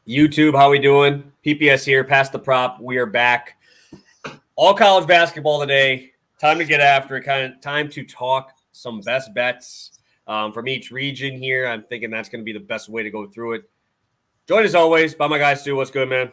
YouTube, how we doing? PPS here, Pass the Prop. We are back. All college basketball today. Time to get after it. Kind of time to talk some best bets from each region here. I'm thinking that's going to be the best way to go through it. Joined as always by my guy Stu. What's good, man?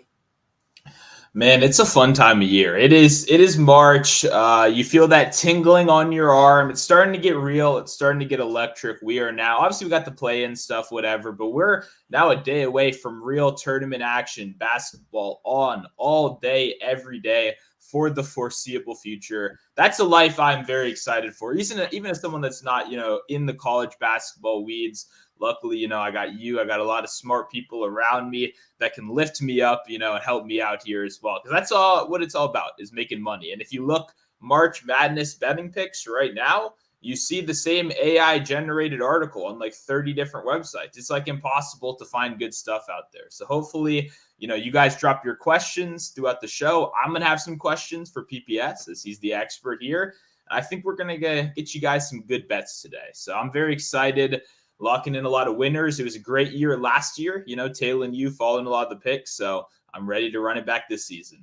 Man, it's a fun time of year. It is March. You feel that tingling on your arm. It's starting to get real. It's starting to get electric. We are now, obviously we got the play-in stuff, whatever, but we're now a day away from real tournament action, basketball on all day, every day for the foreseeable future. That's a life I'm very excited for. Even as someone that's not, in the college basketball weeds. Luckily, I got you. I got a lot of smart people around me that can lift me up, and help me out here as well. Because that's all what it's all about, is making money. And if you look March Madness betting picks right now, you see the same AI generated article on like 30 different websites. It's like impossible to find good stuff out there. So hopefully, you guys drop your questions throughout the show. I'm going to have some questions for PPS as he's the expert here. I think we're going to get you guys some good bets today. So I'm very excited. Locking in a lot of winners. It was a great year last year, Taylor and you following a lot of the picks. So I'm ready to run it back this season.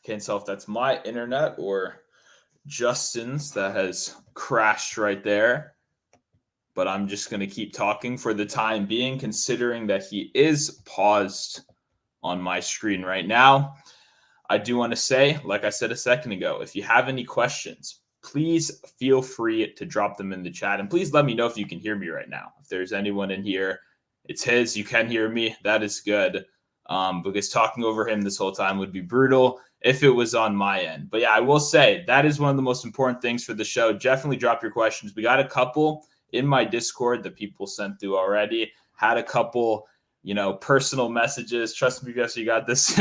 Can't tell if that's my internet or Justin's that has crashed right there. But I'm just going to keep talking for the time being, considering that he is paused on my screen right now. I do want to say, like I said a second ago, if you have any questions, please feel free to drop them in the chat. And please let me know if you can hear me right now. If there's anyone in here, it's his, you can hear me. That is good. Because talking over him this whole time would be brutal if it was on my end. But yeah, I will say that is one of the most important things for the show. Definitely drop your questions. We got a couple in my Discord that people sent through already. Had a couple personal messages. Trust me, guys, you got this.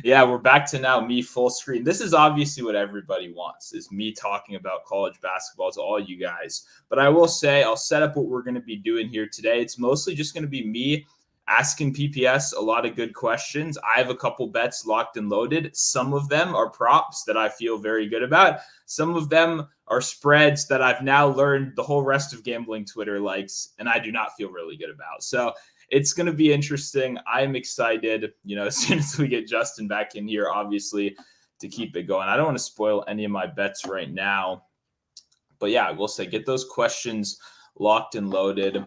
Yeah, we're back to now me full screen. This is obviously what everybody wants, is me talking about college basketball to all you guys. But I will say, I'll set up what we're going to be doing here today. It's mostly just going to be me asking PPS a lot of good questions. I have a couple bets locked and loaded. Some of them are props that I feel very good about. Some of them are spreads that I've now learned the whole rest of gambling Twitter likes, and I do not feel really good about. So it's going to be interesting. I'm excited, as soon as we get Justin back in here, obviously, to keep it going. I don't want to spoil any of my bets right now. But yeah, I will say, get those questions locked and loaded.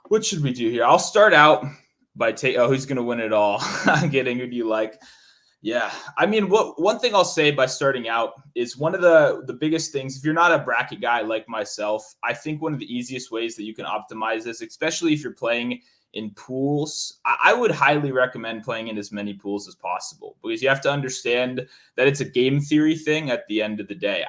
What should we do here? I'll start out by who's going to win it all? I'm kidding. Who do you like? Yeah. I mean, one thing I'll say by starting out is one of the biggest things, if you're not a bracket guy like myself, I think one of the easiest ways that you can optimize this, especially if you're playing in pools, I would highly recommend playing in as many pools as possible, because you have to understand that it's a game theory thing at the end of the day.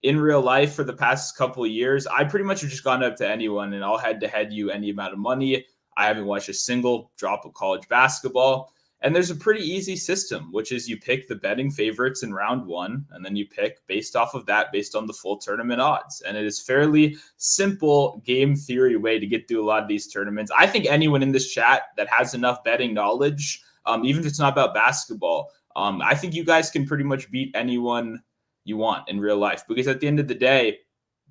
In real life, for the past couple of years, I pretty much have just gone up to anyone and I'll head-to-head you any amount of money. I haven't watched a single drop of college basketball. And there's a pretty easy system, which is you pick the betting favorites in round one, and then you pick based off of that, based on the full tournament odds. And it is fairly simple game theory way to get through a lot of these tournaments. I think anyone in this chat that has enough betting knowledge, even if it's not about basketball, I think you guys can pretty much beat anyone you want in real life, because at the end of the day,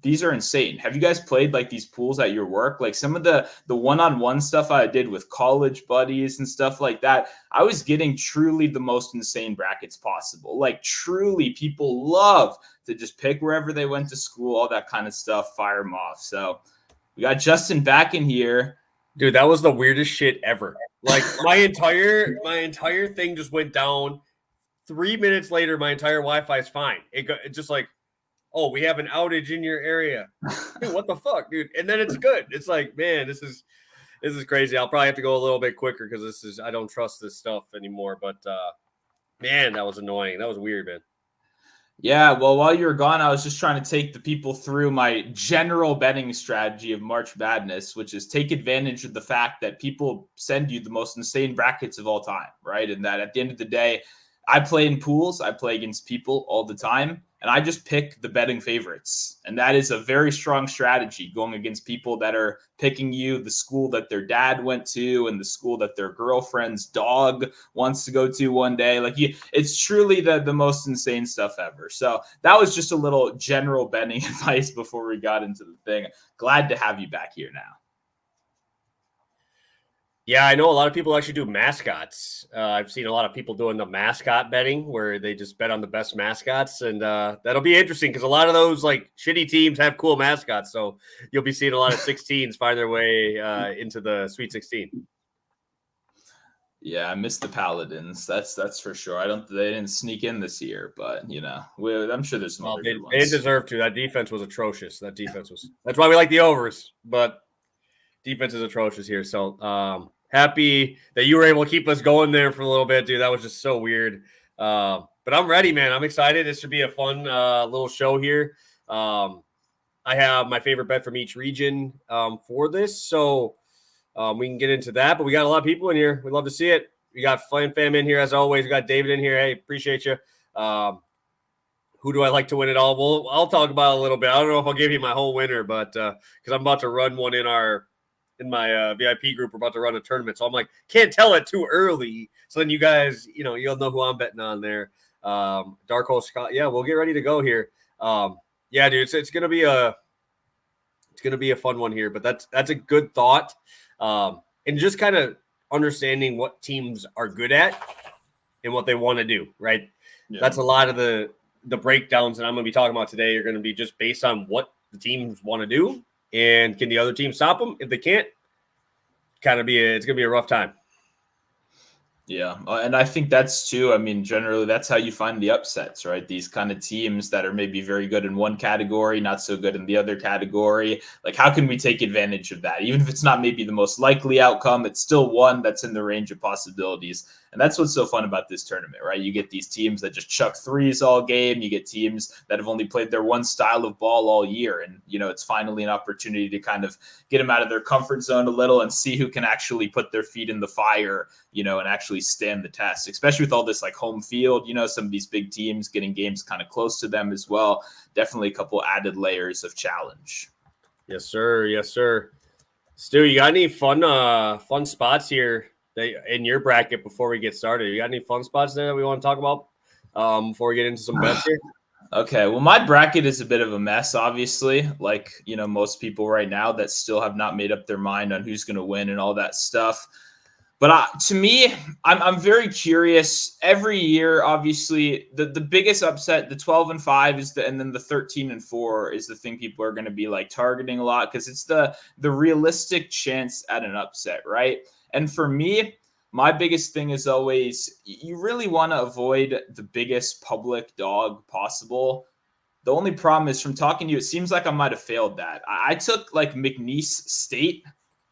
these are insane. Have you guys played like these pools at your work? Like some of the one-on-one stuff I did with college buddies and stuff like that, I was getting truly the most insane brackets possible. Like truly, people love to just pick wherever they went to school, all that kind of stuff, fire them off. So we got Justin back in here. Dude, that was the weirdest shit ever. Like my entire thing just went down. 3 minutes later, my entire Wi-Fi is fine. It just like, oh, we have an outage in your area. Dude, what the fuck, dude? And then it's good. It's like, man, this is crazy. I'll probably have to go a little bit quicker because I don't trust this stuff anymore. But man, that was annoying. That was weird, man. Yeah, well, while you were gone, I was just trying to take the people through my general betting strategy of March Madness, which is take advantage of the fact that people send you the most insane brackets of all time, right? And that at the end of the day, I play in pools. I play against people all the time. and I just pick the betting favorites. And that is a very strong strategy, going against people that are picking you the school that their dad went to and the school that their girlfriend's dog wants to go to one day. Like, it's truly the most insane stuff ever. So that was just a little general betting advice before we got into the thing. Glad to have you back here now. Yeah, I know a lot of people actually do mascots. I've seen a lot of people doing the mascot betting where they just bet on the best mascots. And that'll be interesting because a lot of those like shitty teams have cool mascots. So you'll be seeing a lot of 16s find their way into the Sweet 16. Yeah, I missed the Paladins. That's for sure. They didn't sneak in this year, but I'm sure there's some other good ones. They deserve to. That defense was atrocious. That's why we like the overs, but defense is atrocious here. So happy that you were able to keep us going there for a little bit, dude. That was just so weird. But I'm ready, man. I'm excited. This should be a fun little show here. I have my favorite bet from each region for this, so we can get into that. But we got a lot of people in here. We'd love to see it. We got Flame Fam in here as always. We got David in here. Hey, appreciate you. Who do I like to win it all? Well, I'll talk about it a little bit. I don't know if I'll give you my whole winner, but because I'm about to run one in my VIP group. We're about to run a tournament. So I'm like, can't tell it too early. So then you guys, you'll know who I'm betting on there. Dark Horse Scott. Yeah, we'll get ready to go here. Yeah, dude, it's gonna be a fun one here, but that's a good thought. And just kind of understanding what teams are good at and what they want to do, right? Yeah. That's a lot of the breakdowns that I'm gonna be talking about today are gonna be just based on what the teams want to do. And can the other team stop them? If they can't, it's going to be a rough time. Yeah, and I think that's too, I mean, generally that's how you find the upsets, right? These kind of teams that are maybe very good in one category, not so good in the other category. Like, how can we take advantage of that? Even if it's not maybe the most likely outcome, it's still one that's in the range of possibilities. And that's what's so fun about this tournament, right? You get these teams that just chuck threes all game. You get teams that have only played their one style of ball all year. And, it's finally an opportunity to kind of get them out of their comfort zone a little and see who can actually put their feet in the fire, and actually stand the test, especially with all this like home field, some of these big teams getting games kind of close to them as well. Definitely a couple added layers of challenge. Yes, sir. Yes, sir. Stu, you got any fun spots here in your bracket before we get started? You got any fun spots there that we want to talk about before we get into some bets here? Okay, well, my bracket is a bit of a mess, obviously, like, most people right now that still have not made up their mind on who's going to win and all that stuff. But to me, I'm very curious. Every year, obviously, the biggest upset, the 12-5 and then the 13-4 is the thing people are going to be like targeting a lot because it's the realistic chance at an upset, right? And for me, my biggest thing is always you really want to avoid the biggest public dog possible. The only problem is from talking to you, it seems like I might have failed that. I took like McNeese State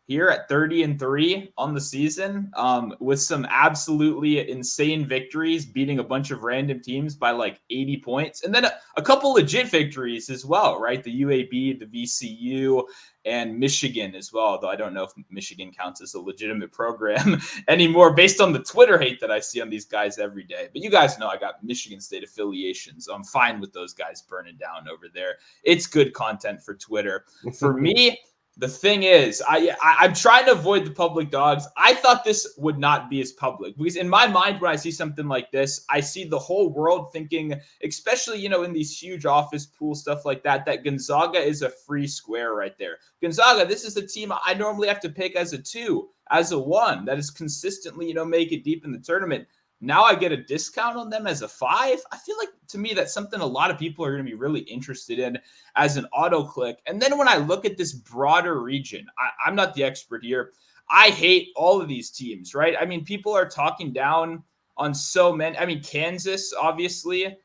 here at 30-3 on the season with some absolutely insane victories, beating a bunch of random teams by like 80 points. And then a couple legit victories as well, right? The UAB, the VCU, and Michigan as well, though I don't know if Michigan counts as a legitimate program anymore based on the Twitter hate that I see on these guys every day. But you guys know I got Michigan State affiliations, so I'm fine with those guys burning down over there. It's good content for Twitter. For me, the thing is, I'm trying to avoid the public dogs. I thought this would not be as public because in my mind, when I see something like this, I see the whole world thinking, especially, in these huge office pool stuff like that Gonzaga is a free square right there. Gonzaga, this is the team I normally have to pick as a 2, as a 1 that is consistently, make it deep in the tournament. Now I get a discount on them as a 5. I feel like, to me, that's something a lot of people are going to be really interested in as an auto click. And then when I look at this broader region, I'm not the expert here. I hate all of these teams, right? I mean, people are talking down on so many. I mean, Kansas, obviously,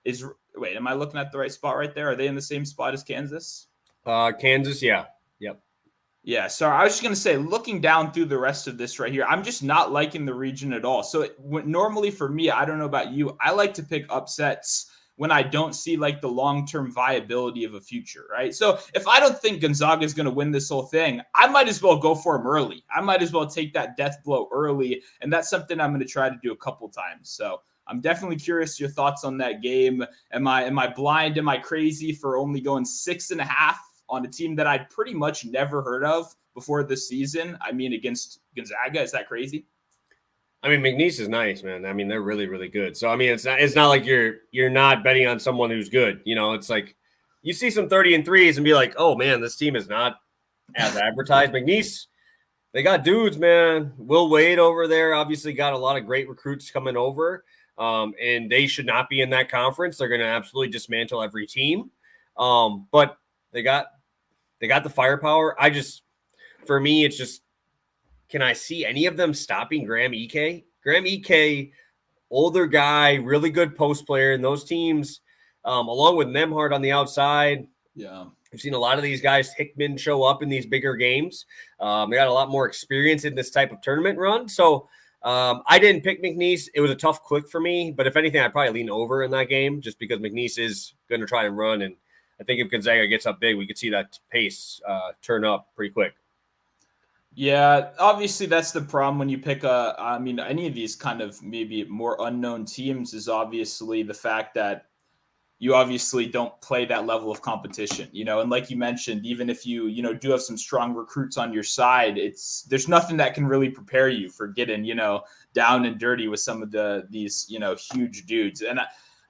is – wait, am I looking at the right spot right there? Are they in the same spot as Kansas? Kansas, yeah. Yep. Yeah, so I was just going to say, looking down through the rest of this right here, I'm just not liking the region at all. So normally for me, I don't know about you, I like to pick upsets when I don't see like the long-term viability of a future, right? So if I don't think Gonzaga is going to win this whole thing, I might as well go for him early. I might as well take that death blow early, and that's something I'm going to try to do a couple times. So I'm definitely curious your thoughts on that game. Am I blind? Am I crazy for only going 6.5 on a team that I'd pretty much never heard of before this season? I mean, against Gonzaga, is that crazy? I mean, McNeese is nice, man. I mean, they're really, really good. So I mean, it's not like you're not betting on someone who's good. You know, it's like you see some 30 and threes and be like, oh man, this team is not as advertised. McNeese, they got dudes, man. Will Wade over there obviously got a lot of great recruits coming over, and they should not be in that conference. They're going to absolutely dismantle every team, but they got the firepower. For me, it's just, can I see any of them stopping Graham Ike? Graham Ike, older guy, really good post player, and those teams, along with Nemhard on the outside. Yeah. We've seen a lot of these guys, Hickman, show up in these bigger games. They got a lot more experience in this type of tournament run. So I didn't pick McNeese. It was a tough click for me. But if anything, I'd probably lean over in that game just because McNeese is going to try and run. And I think if Gonzaga gets up big, we could see that pace turn up pretty quick. Yeah, obviously that's the problem when you pick any of these kind of maybe more unknown teams is obviously the fact that you obviously don't play that level of competition, and like you mentioned, even if you do have some strong recruits on your side, there's nothing that can really prepare you for getting, down and dirty with some of these huge dudes. And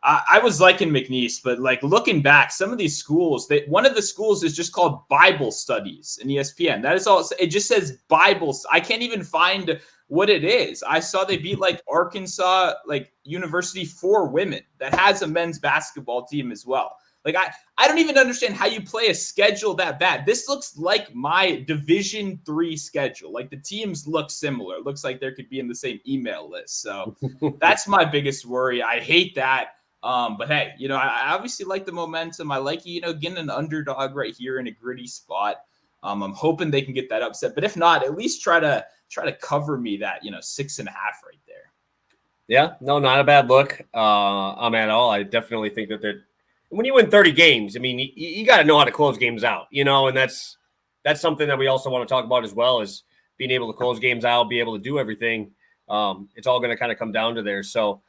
I was liking McNeese, but like looking back, some of these schools, one of the schools is just called Bible Studies in ESPN. That is all. It just says Bible. I can't even find what it is. I saw they beat like Arkansas, like University for women that has a men's basketball team as well. Like I don't even understand how you play a schedule that bad. This looks like my Division III schedule. Like the teams look similar. It looks like there could be in the same email list. So that's my biggest worry. I hate that. But hey, I obviously like the momentum. I like, getting an underdog right here in a gritty spot. I'm hoping they can get that upset, but if not, at least try to cover me that, 6.5 right there. Yeah, no, not a bad look. At all. I definitely think that when you win 30 games, I mean, you got to know how to close games out, and that's something that we also want to talk about as well, is being able to close games out, be able to do everything. It's all going to kind of come down to there. So,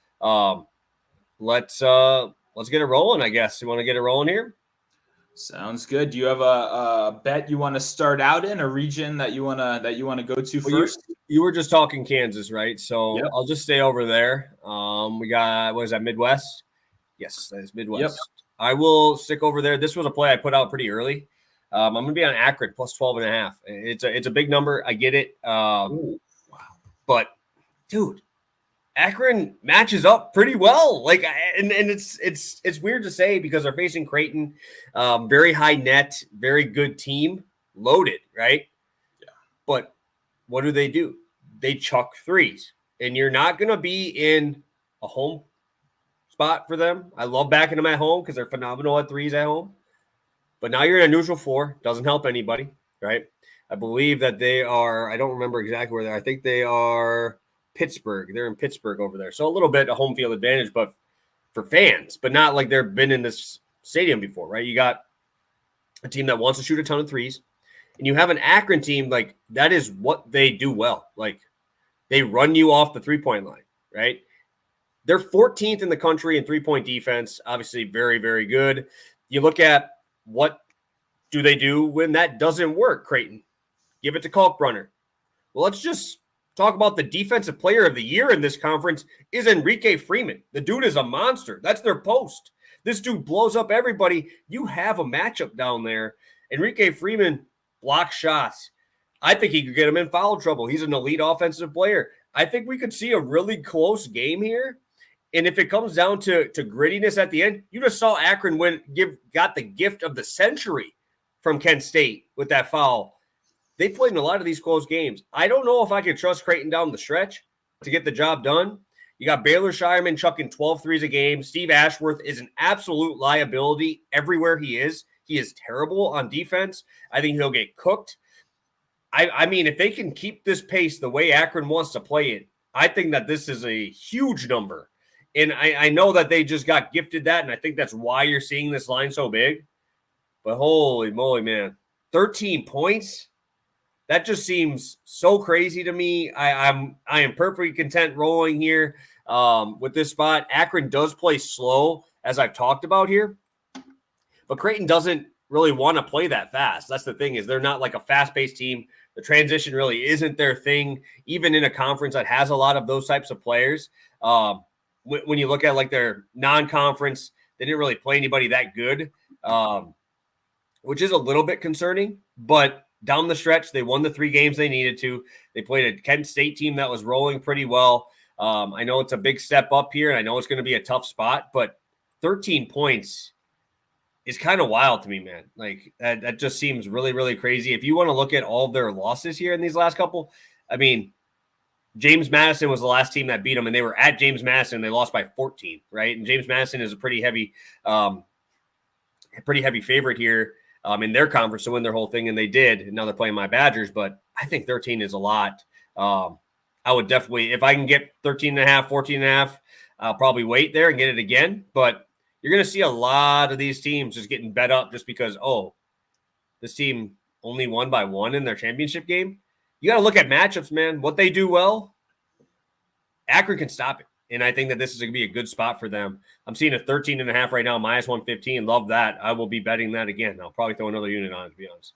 let's get it rolling, I guess. You want to get it rolling here? Sounds good. Do you have a bet you want to start out in, a region that you want to go to first? You were just talking Kansas, right? So yep. I'll just stay over there. We got, what is that, Midwest? Yes, that is Midwest. Yep. I will stick over there. This was a play I put out pretty early. I'm going to be on Akron plus 12.5. It's a big number. I get it. Wow. But dude, Akron matches up pretty well. Like, and it's weird to say because they're facing Creighton, very high net, very good team, loaded, right? Yeah. But what do? They chuck threes, and you're not going to be in a home spot for them. I love backing them at home because they're phenomenal at threes at home. But now you're in a neutral floor. Doesn't help anybody, right? I believe that they are, I don't remember exactly where they are. I think they are Pittsburgh. They're in Pittsburgh over there. So a little bit of home field advantage, but for fans, but not like they've been in this stadium before, right? You got a team that wants to shoot a ton of threes, and you have an Akron team, like that is what they do well. Like they run you off the 3-point line, right? They're 14th in the country in 3-point defense. Obviously very, very good. You look at what do they do when that doesn't work, Creighton? Give it to Kalkbrenner. Well, let's just talk about the defensive player of the year in this conference is Enrique Freeman. The dude is a monster. That's their post. This dude blows up everybody. You have a matchup down there. Enrique Freeman blocks shots. I think he could get him in foul trouble. He's an elite offensive player. I think we could see a really close game here. And if it comes down to grittiness at the end, you just saw Akron got the gift of the century from Kent State with that foul. They played in a lot of these close games. I don't know if I can trust Creighton down the stretch to get the job done. You got Baylor Shireman chucking 12 threes a game. Steve Ashworth is an absolute liability everywhere he is. He is terrible on defense. I think he'll get cooked. I mean, if they can keep this pace the way Akron wants to play it, I think that this is a huge number. And I know that they just got gifted that, and I think that's why you're seeing this line so big. But holy moly, man. 13 points? That just seems so crazy to me. I am perfectly content rolling here. with this spot. Akron does play slow, as I've talked about here, but Creighton doesn't really want to play that fast. That's the thing, is they're not like a fast-paced team. The transition really isn't their thing, even in a conference that has a lot of those types of players. When you look at like their non-conference, they didn't really play anybody that good, which is a little bit concerning. But down the stretch, they won the 3 games they needed to. They played a Kent State team that was rolling pretty well. I know it's a big step up here, and I know it's going to be a tough spot, but 13 points is kind of wild to me, man. Like that just seems really, really crazy. If you want to look at all of their losses here in these last couple, I mean, James Madison was the last team that beat them, and they were at James Madison. They lost by 14, right? And James Madison is a pretty heavy favorite here in their conference to win their whole thing, and they did. And now they're playing my Badgers, but I think 13 is a lot. I would definitely, if I can get 13.5, 14.5, I'll probably wait there and get it again. But you're going to see a lot of these teams just getting bet up just because, this team only won by 1 in their championship game. You got to look at matchups, man. What they do well, Akron can stop it. And I think that this is going to be a good spot for them. I'm seeing a 13.5 right now, minus 115. Love that. I will be betting that again. I'll probably throw another unit on it, to be honest.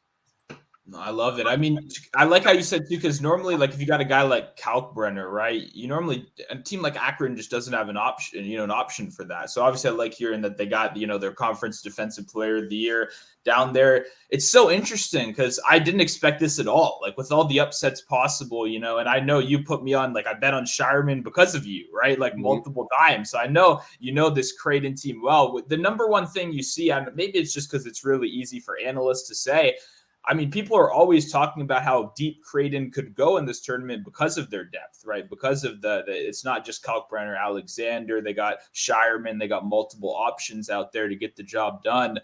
No, I love it. I mean, I like how you said too, because normally, like if you got a guy like Kalkbrenner, right? You normally, a team like Akron just doesn't have an option for that. So obviously, I like hearing that they got their conference defensive player of the year down there. It's so interesting because I didn't expect this at all. Like with all the upsets possible, and I know you put me on, like I bet on Shireman because of you, right? Like multiple times. So I know this Creighton team well. The number one thing you see, and maybe it's just because it's really easy for analysts to say. I mean, people are always talking about how deep Creighton could go in this tournament because of their depth, right? Because of the it's not just Kalkbrenner, Alexander. They got Shireman. They got multiple options out there to get the job done.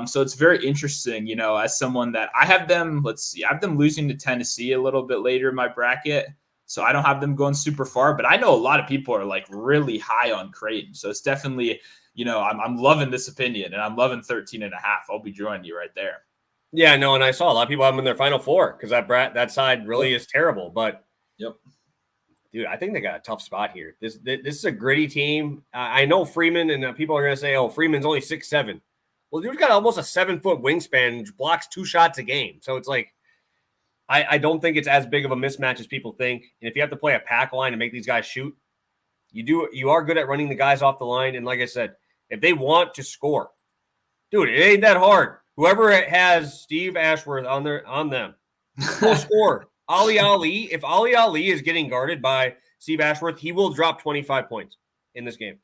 So it's very interesting, as someone that I have them, I have them losing to Tennessee a little bit later in my bracket. So I don't have them going super far, but I know a lot of people are like really high on Creighton. So it's definitely, I'm loving this opinion, and I'm loving 13.5. I'll be joining you right there. Yeah, no, and I saw a lot of people have them in their Final Four because that side really is terrible. But dude, I think they got a tough spot here. This is a gritty team. I know Freeman, and people are going to say, "Oh, Freeman's only 6'7". Well, dude's got almost a 7-foot wingspan and blocks 2 shots a game. So it's like, I don't think it's as big of a mismatch as people think. And if you have to play a pack line and make these guys shoot, you are good at running the guys off the line. And like I said, if they want to score, dude, it ain't that hard. Whoever has Steve Ashworth on them will score. Ali, if Ali is getting guarded by Steve Ashworth, he will drop 25 points in this game.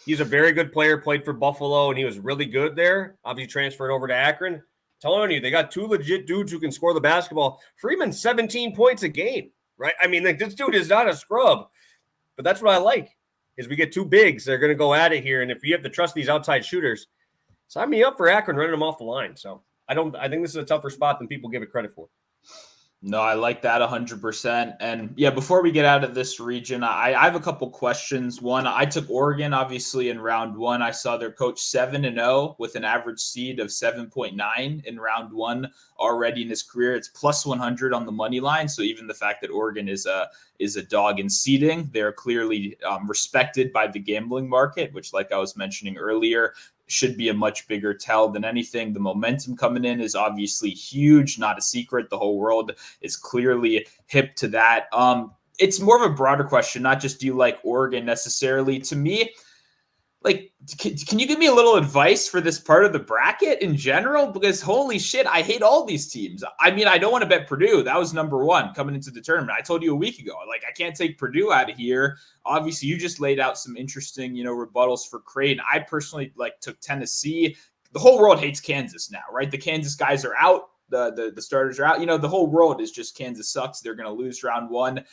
He's a very good player, played for Buffalo, and he was really good there. Obviously transferred over to Akron. Telling you, they got 2 legit dudes who can score the basketball. Freeman's 17 points a game, right? I mean, like, this dude is not a scrub. But that's what I like, is we get 2 bigs. They're going to go at it here, and if you have to trust these outside shooters, sign me up for Akron running them off the line. So I think this is a tougher spot than people give it credit for. No, I like that 100%. And yeah, before we get out of this region, I have a couple questions. One, I took Oregon, obviously, in round 1. I saw their coach 7-0 with an average seed of 7.9 in round 1 already in his career. It's plus 100 on the money line. So even the fact that Oregon is a dog in seeding, they're clearly respected by the gambling market, which, like I was mentioning earlier, should be a much bigger tell than anything. The momentum coming in is obviously huge, not a secret. The whole world is clearly hip to that. It's more of a broader question, not just do you like Oregon necessarily. To me, like, can you give me a little advice for this part of the bracket in general? Because holy shit, I hate all these teams. I mean, I don't want to bet Purdue. That was number 1 coming into the tournament. I told you a week ago, like, I can't take Purdue out of here. Obviously, you just laid out some interesting, rebuttals for Creighton. I personally took Tennessee. The whole world hates Kansas now, right? The Kansas guys are out. The starters are out. The whole world is just Kansas sucks. They're going to lose round 1.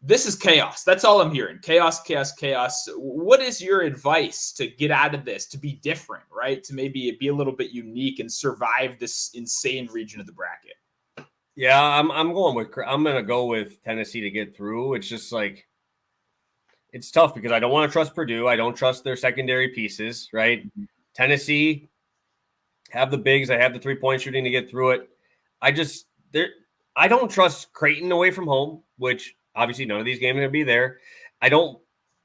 This is chaos. That's all I'm hearing. Chaos, chaos, chaos. What is your advice to get out of this, to be different, right? To maybe be a little bit unique and survive this insane region of the bracket? Yeah, I'm going to go with Tennessee to get through. It's just like, it's tough because I don't want to trust Purdue. I don't trust their secondary pieces, right? Mm-hmm. Tennessee have the bigs. I have the 3-point shooting to get through it. I don't trust Creighton away from home, which obviously none of these games are going to be there. I don't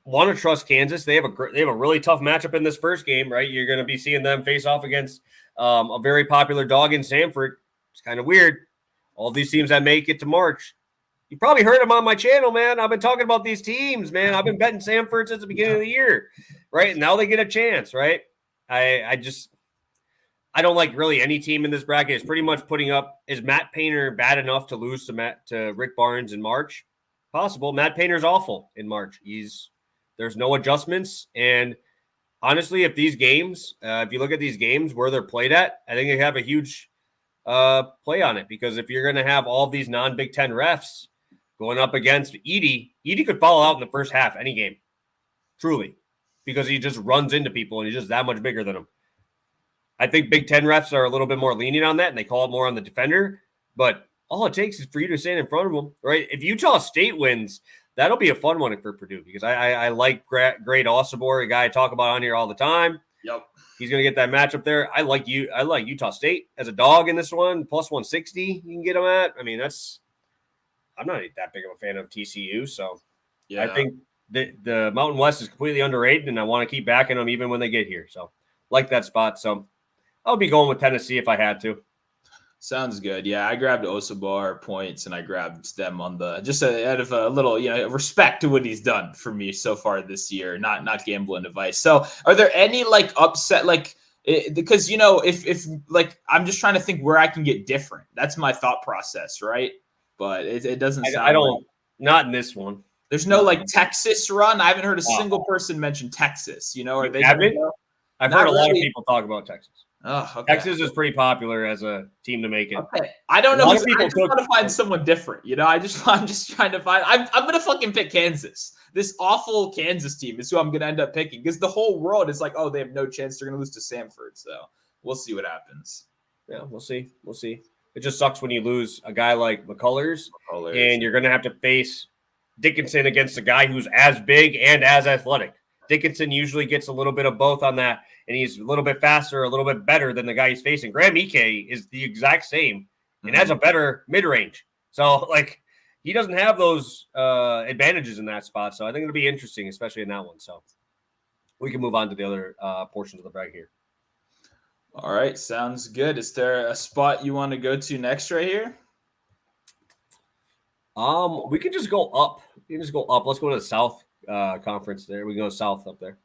want to trust Kansas. They have a really tough matchup in this first game, right? You're going to be seeing them face off against a very popular dog in Samford. It's kind of weird. All these teams that make it to March. You probably heard them on my channel, man. I've been talking about these teams, man. I've been betting Samford since the beginning of the year, right? And now they get a chance, right? I don't like really any team in this bracket. It's pretty much putting up. Is Matt Painter bad enough to lose to Rick Barnes in March? Possible. Matt Painter's awful in March. There's no adjustments. And honestly, if these games, if you look at these games where they're played at, I think they have a huge play on it, because if you're going to have all these non-Big Ten refs going up against Edey could fall out in the first half any game, truly, because he just runs into people and he's just that much bigger than them. I think Big Ten refs are a little bit more lenient on that, and they call it more on the defender. But all it takes is for you to stand in front of them, right? If Utah State wins, that'll be a fun one for Purdue, because I like Great Osibor, a guy I talk about on here all the time. Yep. He's going to get that matchup there. I like Utah State as a dog in this one, plus 160 you can get them at. I mean, I'm not that big of a fan of TCU, so yeah. I think the Mountain West is completely underrated, and I want to keep backing them even when they get here. So like that spot. So I'll be going with Tennessee if I had to. Sounds good. Yeah, I grabbed Osabar points, and I grabbed them on just out of a little, respect to what he's done for me so far this year. Not gambling advice. So, are there any upset because if I'm just trying to think where I can get different. That's my thought process, right? But it doesn't sound. I don't. Not in this one. There's no Texas run. I haven't heard a single person mention Texas. Are they? I've heard a lot of people talk about Texas. Oh, okay. Texas is pretty popular as a team to make it. Okay. I don't know. I just want to find someone different. I'm just trying to find. I'm gonna fucking pick Kansas. This awful Kansas team is who I'm gonna end up picking, because the whole world is like, oh, they have no chance. They're gonna lose to Samford. So we'll see what happens. Yeah, we'll see. It just sucks when you lose a guy like McCullers, and you're gonna have to face Dickinson against a guy who's as big and as athletic. Dickinson usually gets a little bit of both on that, and he's a little bit faster, a little bit better than the guy he's facing. Graham Ike is the exact same and has a better mid-range. So, he doesn't have those advantages in that spot. So I think it'll be interesting, especially in that one. So we can move on to the other portions of the bracket here. All right, sounds good. Is there a spot you want to go to next right here? We can just go up. Let's go to the South conference there. We can go south up there.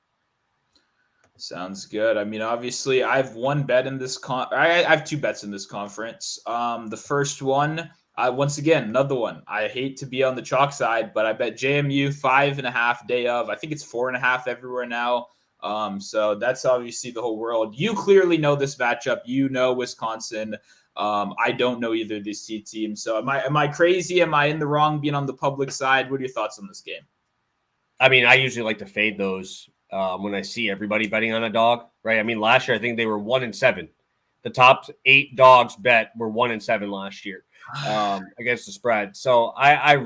Sounds good. I mean, obviously, I have one bet in this I have two bets in this conference. The first one, once again, another one. I hate to be on the chalk side, but I bet JMU 5.5 day of. I think it's 4.5 everywhere now. So that's obviously the whole world. You clearly know this matchup. Wisconsin. I don't know either of these two teams. So am I crazy? Am I in the wrong being on the public side? What are your thoughts on this game? I mean, I usually like to fade those when I see everybody betting on a dog, right? I mean, last year, I think they were 1-7. The top 8 dogs bet were 1-7 last year against the spread. So I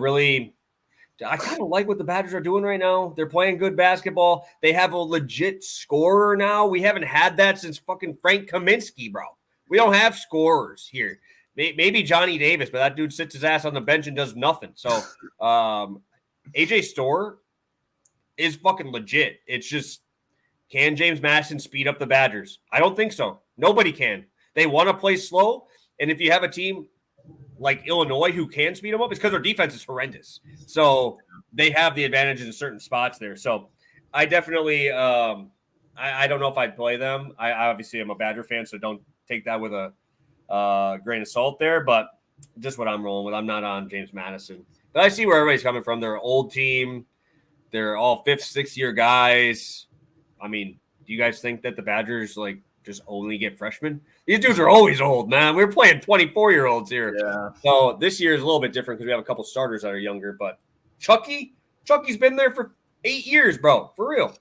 kind of like what the Badgers are doing right now. They're playing good basketball. They have a legit scorer now. We haven't had that since fucking Frank Kaminsky, bro. We don't have scorers here. Maybe Johnny Davis, but that dude sits his ass on the bench and does nothing. So AJ Storr is fucking legit. It's just, can James Madison speed up the Badgers? I don't think so. Nobody can. They want to play slow, and if you have a team like Illinois who can speed them up, it's because their defense is horrendous. So they have the advantage in certain spots there. So I definitely I don't know if I'd play them. I obviously am a Badger fan, so don't take that with a grain of salt there, but just what I'm rolling with. I'm not on James Madison. But I see where everybody's coming from. They're an old team. They're all 5th, 6th year guys. I mean, do you guys think that the Badgers just only get freshmen? These dudes are always old, man. We're playing 24-year-olds here. Yeah. So this year is a little bit different because we have a couple starters that are younger. But Chucky's been there for 8 years, bro. For real.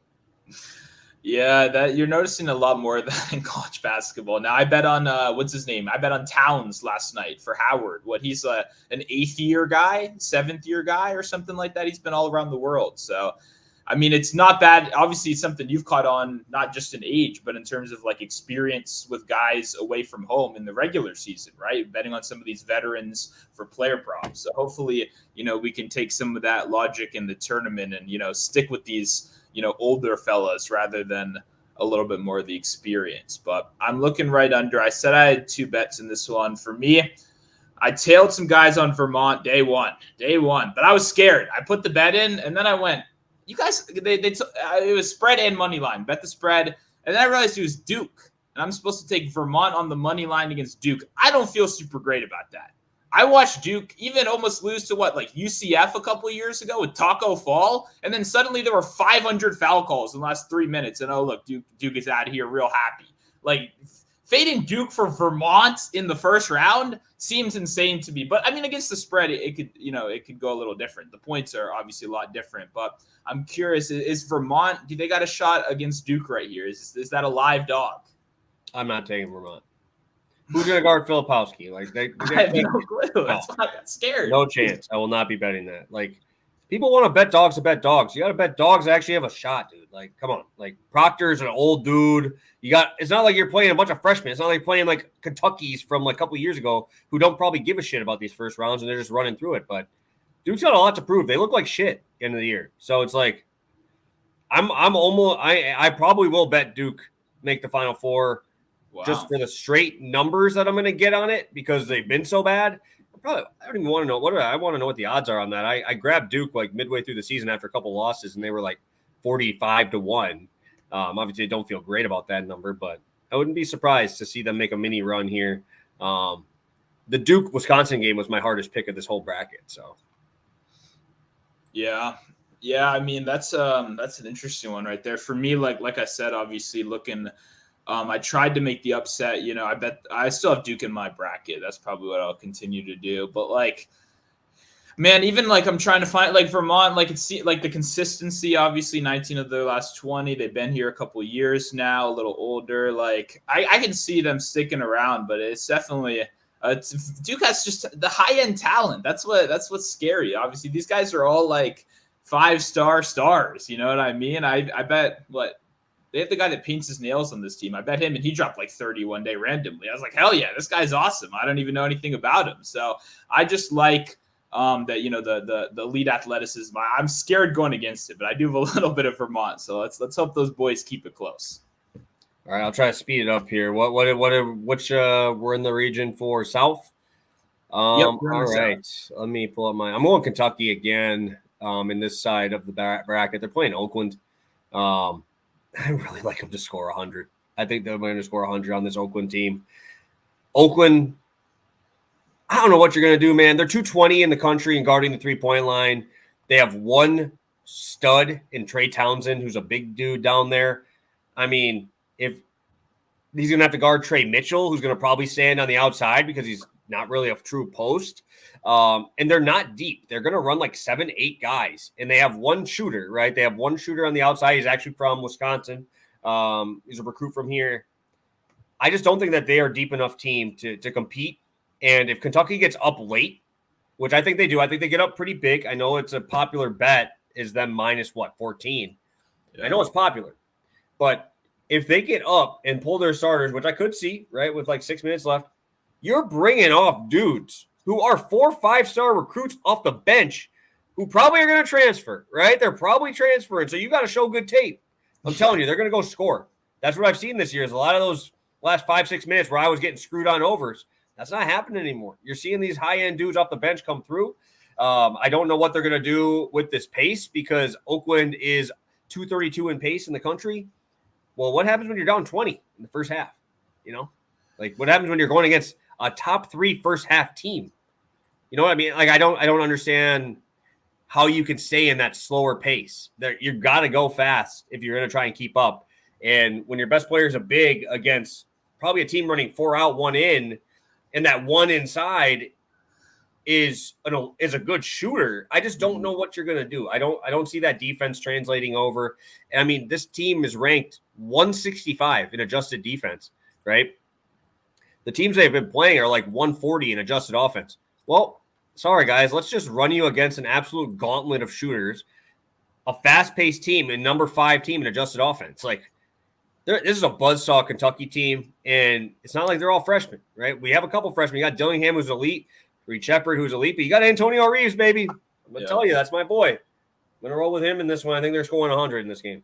Yeah, that you're noticing a lot more of that in college basketball. Now, I bet on what's his name? I bet on Towns last night for Howard. He's an 8th year guy, 7th year guy, or something like that. He's been all around the world. So I mean, it's not bad. Obviously, it's something you've caught on, not just in age, but in terms of like experience with guys away from home in the regular season, right? Betting on some of these veterans for player props. So hopefully, we can take some of that logic in the tournament and, stick with these, older fellas rather than a little bit more of the experience. But I'm looking right under. I said I had 2 bets in this one. For me, I tailed some guys on Vermont day one, but I was scared. I put the bet in, and then I went, you guys, it was spread and money line. Bet the spread, and then I realized it was Duke, and I'm supposed to take Vermont on the money line against Duke. I don't feel super great about that. I watched Duke even almost lose to UCF a couple of years ago with Taco Fall, and then suddenly there were 500 foul calls in the last 3 minutes, and oh look, Duke is out of here real happy. Fading Duke for Vermont in the first round seems insane to me. But I mean, against the spread, it could go a little different. The points are obviously a lot different. But I'm curious, is Vermont, do they got a shot against Duke right here? Is that a live dog? I'm not taking Vermont. Who's going to guard Filipowski? I have no clue. That's why I got scared. No chance. I will not be betting that. People want to bet dogs to bet dogs. You got to bet dogs that actually have a shot, dude. Come on. Proctor's an old dude. It's not like you're playing a bunch of freshmen. It's not like you're playing Kentucky's from a couple of years ago who don't probably give a shit about these first rounds and they're just running through it. But Duke's got a lot to prove. They look like shit at the end of the year. So it's I probably will bet Duke make the Final Four. Wow. Just for the straight numbers that I'm going to get on it because they've been so bad. I don't even want to know I want to know what the odds are on that. I grabbed Duke midway through the season after a couple losses, and they were 45-1. Obviously, I don't feel great about that number, but I wouldn't be surprised to see them make a mini run here. The Duke-Wisconsin game was my hardest pick of this whole bracket. So, yeah. I mean, that's an interesting one right there for me. Like I said, obviously looking. I tried to make the upset. I bet I still have Duke in my bracket. That's probably what I'll continue to do. But man, even I'm trying to find Vermont, it's the consistency. Obviously, 19 of their last 20. They've been here a couple of years now, a little older. I can see them sticking around, but it's definitely Duke has just the high end talent. That's what's scary. Obviously, these guys are all 5-star stars. You know what I mean? I bet they have the guy that paints his nails on this team. I bet him, and he dropped 30 one day randomly. I was like, hell yeah, this guy's awesome. I don't even know anything about him. So I just that, the elite athleticism. I'm scared going against it, but I do have a little bit of Vermont. So let's hope those boys keep it close. All right, I'll try to speed it up here. Which we're in the region for South? Yep, all right, let me pull up I'm going Kentucky again in this side of the bracket. They're playing Oakland. I really like them to score 100. I think they're going to score 100 on this Oakland team. Oakland, I don't know what you're going to do, man. They're 220 in the country and guarding the three-point line. They have one stud in Trey Townsend, who's a big dude down there. I mean, if he's going to have to guard Trey Mitchell, who's going to probably stand on the outside because he's not really a true post. And they're not deep. They're going to run 7-8 guys. And they have one shooter, right? They have one shooter on the outside. He's actually from Wisconsin. He's a recruit from here. I just don't think that they are a deep enough team to compete. And if Kentucky gets up late, which I think they do, I think they get up pretty big. I know it's a popular bet is them minus 14. Yeah. I know it's popular. But if they get up and pull their starters, which I could see, right, with 6 minutes left, you're bringing off dudes who are 4 5-star recruits off the bench who probably are going to transfer, right? They're probably transferring. So you got to show good tape. I'm telling you, they're going to go score. That's what I've seen this year is a lot of those last 5-6 minutes where I was getting screwed on overs. That's not happening anymore. You're seeing these high-end dudes off the bench come through. I don't know what they're going to do with this pace because Oakland is 232 in pace in the country. Well, what happens when you're down 20 in the first half? What happens when you're going against a top 3 first half team? You know what I mean? I don't understand how you can stay in that slower pace. You've got to go fast if you're going to try and keep up. And when your best player is a big against probably a team running 4 out, 1 in, and that one inside is a good shooter, I just don't know what you're going to do. I don't see that defense translating over. And I mean, this team is ranked 165 in adjusted defense, right? The teams they've been playing are 140 in adjusted offense. Well, sorry, guys. Let's just run you against an absolute gauntlet of shooters. a fast-paced team and number 5 team in adjusted offense. Like, this is a buzzsaw Kentucky team, and it's not like they're all freshmen, right? We have a couple freshmen. You got Dillingham, who's elite, Reed Shepard, who's elite, but you got Antonio Reeves, baby. I'm going to tell you, that's my boy. I'm going to roll with him in this one. I think they're scoring 100 in this game.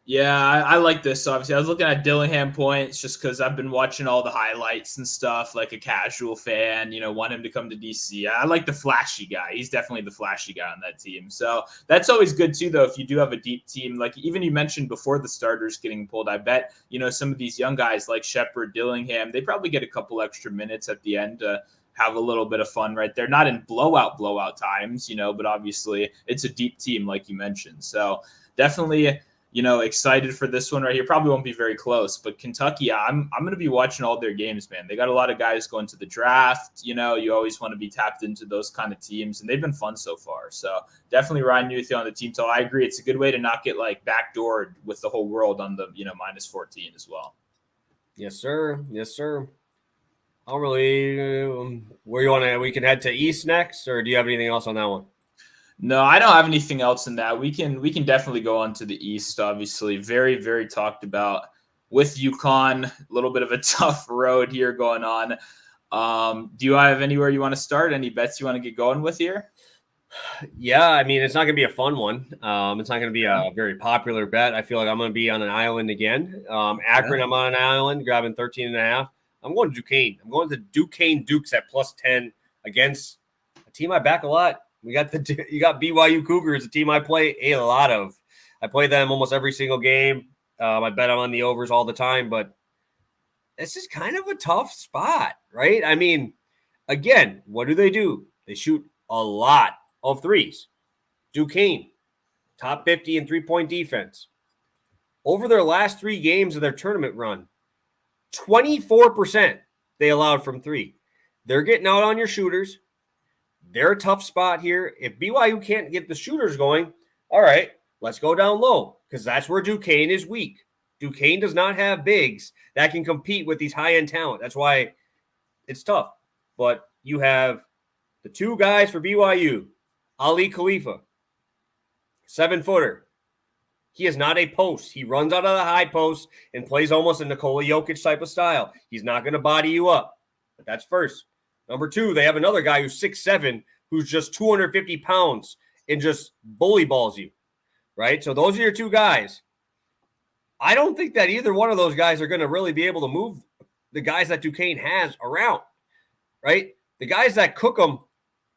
Yeah, I like this. Obviously, I was looking at Dillingham points just because I've been watching all the highlights and stuff, like a casual fan, want him to come to DC. I like the flashy guy. He's definitely the flashy guy on that team. So that's always good too, though, if you do have a deep team. Like even you mentioned before the starters getting pulled, I bet, some of these young guys like Shepard, Dillingham, they probably get a couple extra minutes at the end to have a little bit of fun right there. Not in blowout times, but obviously it's a deep team like you mentioned. So definitely excited for this one right here. Probably won't be very close, but Kentucky, I'm going to be watching all their games, man. They got a lot of guys going to the draft. You always want to be tapped into those kind of teams, and they've been fun so far. So definitely riding with you on the team. So I agree. It's a good way to not get like backdoored with the whole world on the, minus 14 as well. Yes, sir. Yes, sir. I don't really, where you want to, we can head to East next, or do you have anything else on that one? No, I don't have anything else in that. We can definitely go on to the East, obviously. Very, very talked about with UConn. A little bit of a tough road here going on. Do you have anywhere you want to start? Any bets you want to get going with here? Yeah, I mean, it's not going to be a fun one. It's not going to be a very popular bet. I feel like I'm going to be on an island again. Akron, I'm on an island, grabbing 13.5. I'm going to Duquesne. I'm going to Duquesne Dukes at +10 against a team I back a lot. You got BYU Cougars, a team I play a lot of. I play them almost every single game. I bet I'm on the overs all the time, but this is kind of a tough spot, right? I mean, again, what do? They shoot a lot of threes. Duquesne, top 50 in three-point defense. Over their last 3 games of their tournament run, 24% they allowed from 3. They're getting out on your shooters. They're a tough spot here. If BYU can't get the shooters going, all right, let's go down low because that's where Duquesne is weak. Duquesne does not have bigs that can compete with these high-end talent. That's why it's tough. But you have the 2 guys for BYU, Ali Khalifa, 7-footer. He is not a post. He runs out of the high post and plays almost a Nikola Jokic type of style. He's not going to body you up. But that's first. Number 2, they have another guy who's 6'7", who's just 250 pounds and just bully balls you, right? So those are your 2 guys. I don't think that either one of those guys are going to really be able to move the guys that Duquesne has around, right? The guys that cook them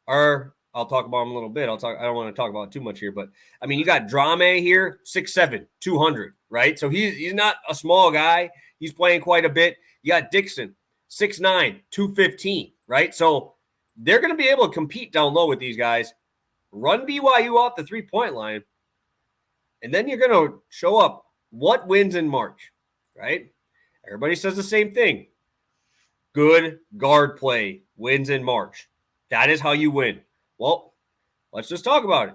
are, I'll talk about them a little bit. I don't want to talk about it too much here, but I mean, you got Drame here, 6'7", 200, right? So he's not a small guy. He's playing quite a bit. You got Dixon, 6'9", 215, right? So they're going to be able to compete down low with these guys, run BYU off the 3-point line, and then you're going to show up. What wins in March, right? Everybody says the same thing. Good guard play wins in March. That is how you win. Well, let's just talk about it.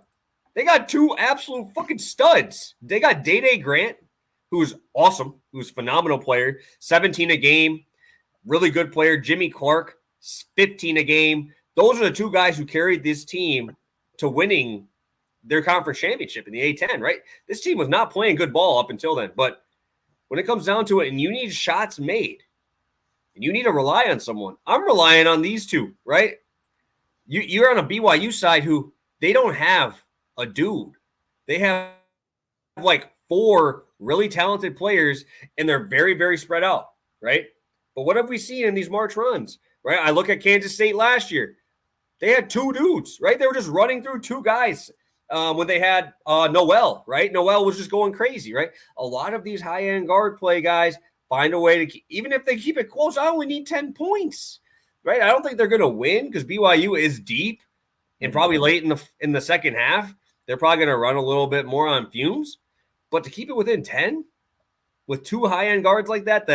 They got 2 absolute fucking studs. They got Day Grant, who's awesome, who's a phenomenal player, 17 a game, really good player. Jimmy Clark, 15 a game. Those are the 2 guys who carried this team to winning their conference championship in the A-10, right? This team was not playing good ball up until then, but when it comes down to it and you need shots made and you need to rely on someone, I'm relying on these 2, right? You're on a BYU side who they don't have a dude. They have like 4 really talented players and they're very, very spread out, right? But what have we seen in these March runs, right? I look at Kansas State last year. They had 2 dudes, right? They were just running through 2 guys. When they had Noel, right? Noel was just going crazy, right? A lot of these high-end guard play guys find a way to, even if they keep it close, I only need 10 points, right? I don't think they're going to win because BYU is deep and probably late in the second half. They're probably going to run a little bit more on fumes. But to keep it within 10 with 2 high-end guards like that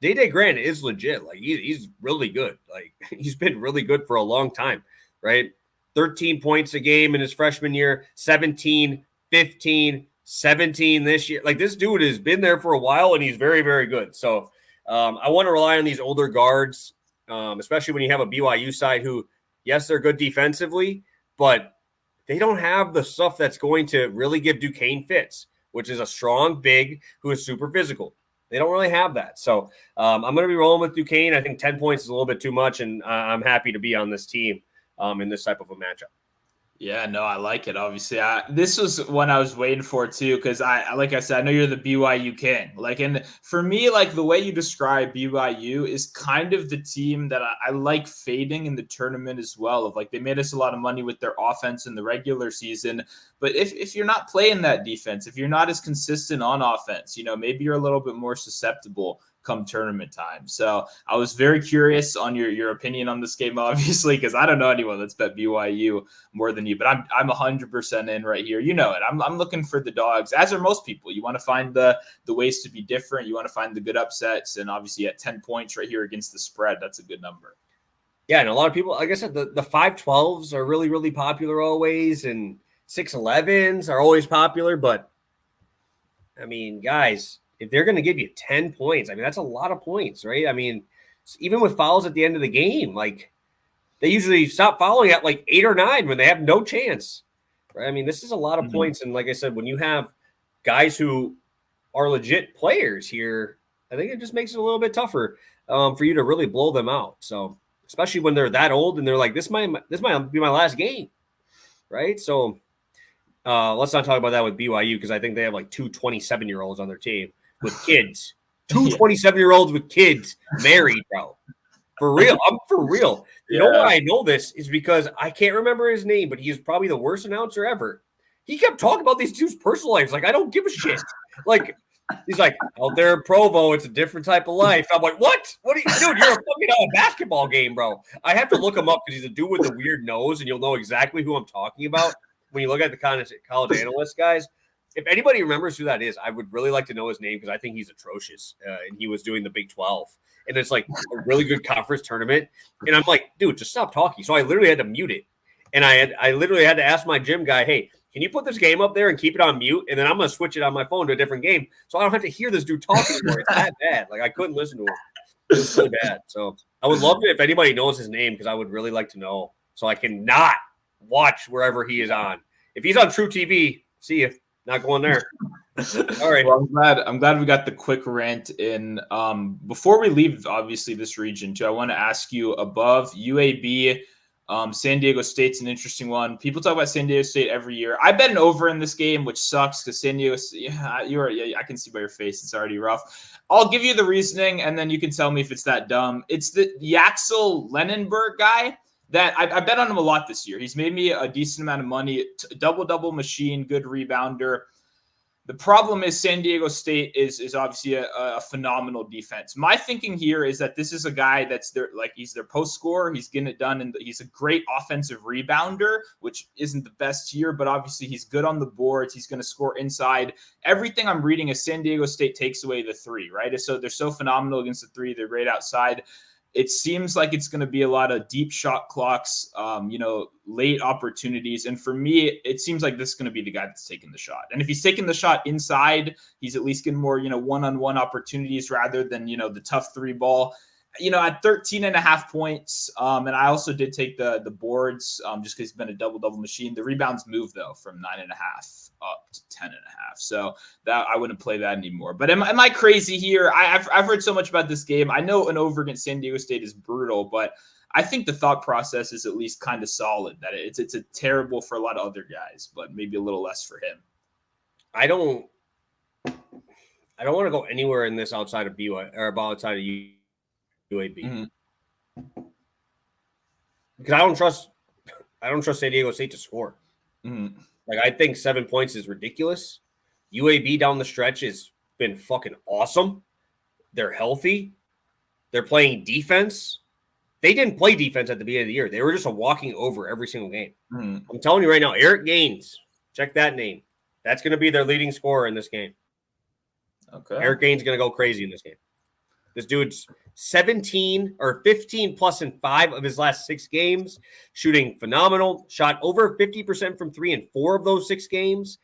Day Grant is legit. Like, he's really good. Like, he's been really good for a long time, right? 13 points a game in his freshman year, 17, 15, 17 this year. Like, this dude has been there for a while, and he's very, very good. So I want to rely on these older guards, especially when you have a BYU side who, yes, they're good defensively, but they don't have the stuff that's going to really give Duquesne fits, which is a strong big who is super physical. They don't really have that. So I'm going to be rolling with Duquesne. I think 10 points is a little bit too much, and I'm happy to be on this team in this type of a matchup. Yeah, no, I like it. Obviously, this was one I was waiting for too, because like I said, I know you're the BYU king. Like, and for me, like the way you describe BYU is kind of the team that I like fading in the tournament as well. Of like they made us a lot of money with their offense in the regular season, but if you're not playing that defense, if you're not as consistent on offense, maybe you're a little bit more susceptible come tournament time. So I was very curious on your opinion on this game, obviously, because I don't know anyone that's bet BYU more than you, but I'm 100% in right here. You know it. I'm looking for the dogs, as are most people. You want to find the ways to be different. You want to find the good upsets, and obviously at 10 points right here against the spread, that's a good number. Yeah, and a lot of people, like I said, the 5-12s are really, really popular always, and 6-11s are always popular. But I mean, guys, if they're going to give you 10 points, I mean, that's a lot of points, right? I mean, even with fouls at the end of the game, like they usually stop fouling at like 8 or 9 when they have no chance, right? I mean, this is a lot of points. And like I said, when you have guys who are legit players here, I think it just makes it a little bit tougher for you to really blow them out. So especially when they're that old and they're like, this might be my last game, right? So let's not talk about that with BYU, because I think they have like 2 27-year-olds on their team with kids. 2 27-year-olds with kids married, bro. For real. I'm for real. You know why I know this is because I can't remember his name, but he's probably the worst announcer ever. He kept talking about these dudes' personal lives. Like, I don't give a shit. Like, he's like, out there in Provo, it's a different type of life. I'm like, what? What are you, dude? You're a fucking basketball game, bro. I have to look him up because he's a dude with a weird nose, and you'll know exactly who I'm talking about when you look at the college analyst guys. If anybody remembers who that is, I would really like to know his name, because I think he's atrocious. And he was doing the Big 12. And it's like a really good conference tournament. And I'm like, dude, just stop talking. So I literally had to mute it. And I literally had to ask my gym guy, hey, can you put this game up there and keep it on mute? And then I'm going to switch it on my phone to a different game, so I don't have to hear this dude talking anymore. It's that bad. Like, I couldn't listen to him. It was so bad. So I would love it if anybody knows his name, because I would really like to know, so I can not watch wherever he is on. If he's on True TV, see you. Not going there. All right. Well, I'm glad we got the quick rant in. Before we leave, obviously, this region too, I want to ask you above UAB, San Diego State's an interesting one. People talk about San Diego State every year. I bet an over in this game, which sucks because San Diego. I can see by your face it's already rough. I'll give you the reasoning, and then you can tell me if it's that dumb. It's the Yaxel Lenenberg guy that I bet on him a lot this year. He's made me a decent amount of money. Double machine, good rebounder. The problem is San Diego State is obviously a phenomenal defense. My thinking here is that this is a guy that's he's their post scorer. He's getting it done, and he's a great offensive rebounder, which isn't the best here, but obviously he's good on the boards. He's going to score inside. Everything I'm reading is San Diego State takes away the three, right? So they're so phenomenal against the three. They're great outside. It seems like it's going to be a lot of deep shot clocks, late opportunities. And for me, it seems like this is going to be the guy that's taking the shot. And if he's taking the shot inside, he's at least getting more, one-on-one opportunities rather than, the tough three ball. At 13.5 points, and I also did take the boards just because he's been a double machine. The rebounds moved, though, from 9.5 up to 10.5. So that I wouldn't play that anymore. But am I crazy here? I've heard so much about this game. I know an over against San Diego State is brutal, but I think the thought process is at least kind of solid. That it's a terrible for a lot of other guys, but maybe a little less for him. I don't want to go anywhere in this outside of BYU or outside of UAB, because I don't trust San Diego State to score. Like, I think 7 points is ridiculous. UAB down the stretch has been fucking awesome. They're healthy. They're playing defense. They didn't play defense at the beginning of the year. They were just a walking over every single game. I'm telling you right now, Eric Gaines, check that name. That's going to be their leading scorer in this game. Okay. Eric Gaines is going to go crazy in this game. This dude's 17 or 15 plus in 5 of his last 6 games, shooting phenomenal, shot over 50% from 3 in 4 of those 6 games.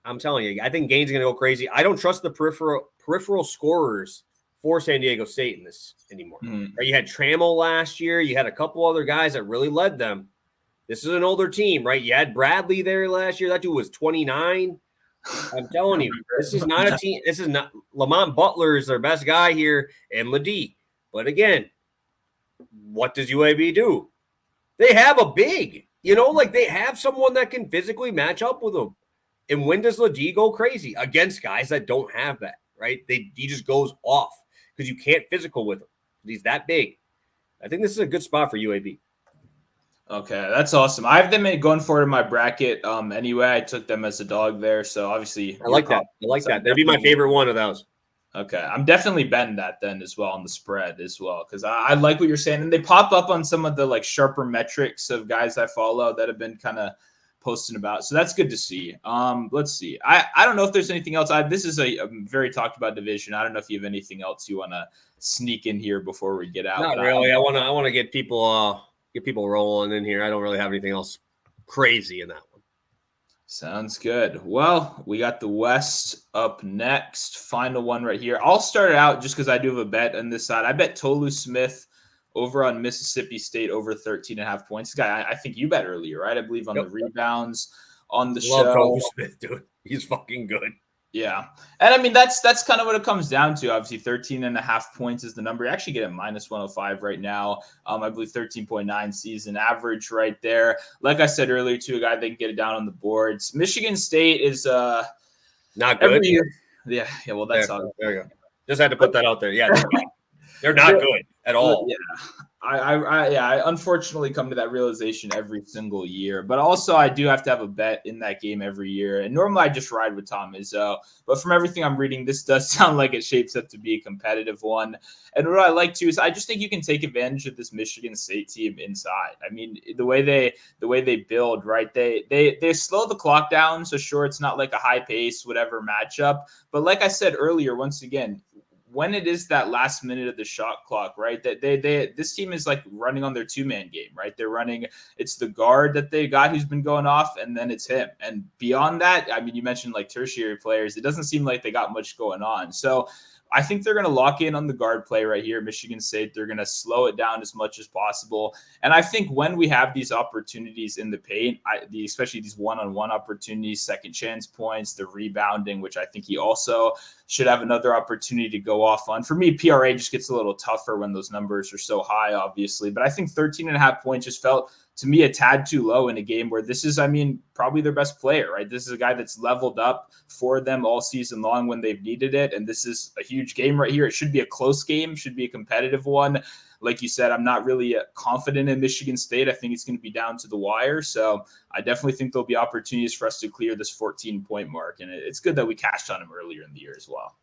I'm telling you, I think Gaines is going to go crazy. I don't trust the peripheral scorers for San Diego State in this anymore. You had Trammell last year. You had a couple other guys that really led them. This is an older team, right? You had Bradley there last year. That dude was 29. I'm telling you, this is not a team. This is not Lamont Butler is their best guy here and Ladie. But again, what does UAB do? They have a big, like they have someone that can physically match up with them. And when does Ladie go crazy? Against guys that don't have that, right? He just goes off because you can't physical with him. He's that big. I think this is a good spot for UAB. Okay, that's awesome. I have them going forward in my bracket. Anyway, I took them as a dog there, so obviously I like that. That'd be my favorite one of those. Okay, I'm definitely betting that then as well on the spread as well because I like what you're saying, and they pop up on some of the like sharper metrics of guys I follow that have been kind of posting about. So that's good to see. Let's see. I don't know if there's anything else. This is a very talked about division. I don't know if you have anything else you want to sneak in here before we get out. Not really. I want to get people rolling in here. I don't really have anything else crazy in that one. Sounds good. Well, we got the West up next. Final one right here. I'll start it out just because I do have a bet on this side. I bet Tolu Smith over on Mississippi State over 13.5 points. This guy, I think you bet earlier, right? I believe on the rebounds on the show. Tolu Smith, dude. He's fucking good. Yeah. And I mean, that's kind of what it comes down to. Obviously, 13.5 points is the number. You actually get a minus 105 right now. I believe 13.9 season average right there. Like I said earlier, too, a guy that can get it down on the boards. Michigan State is not good. Yeah. Well, that's there you go. Just had to put that out there. Yeah. They're not good at all. Yeah. I unfortunately come to that realization every single year, but also I do have to have a bet in that game every year. And normally I just ride with Tom Izzo, but from everything I'm reading, this does sound like it shapes up to be a competitive one. And what I like to is I just think you can take advantage of this Michigan State team inside. I mean, the way they build, right? They slow the clock down. So sure, it's not like a high pace, whatever matchup. But like I said earlier, once again, when it is that last minute of the shot clock, right? That this team is like running on their 2-man game, right? They're running, it's the guard that they got who's been going off, and then it's him. And beyond that, I mean, you mentioned like tertiary players. It doesn't seem like they got much going on. So I think they're going to lock in on the guard play right here. Michigan State, they're going to slow it down as much as possible. And I think when we have these opportunities in the paint, especially these one-on-one opportunities, second chance points, the rebounding, which I think he also should have another opportunity to go off on. For me, PRA just gets a little tougher when those numbers are so high, obviously. But I think 13.5 points just felt to me a tad too low in a game where this is, I mean, probably their best player, right? This is a guy that's leveled up for them all season long when they've needed it. And this is a huge game right here. It should be a close game, should be a competitive one. Like you said, I'm not really confident in Michigan State. I think it's going to be down to the wire. So I definitely think there'll be opportunities for us to clear this 14-point mark. And it's good that we cashed on him earlier in the year as well.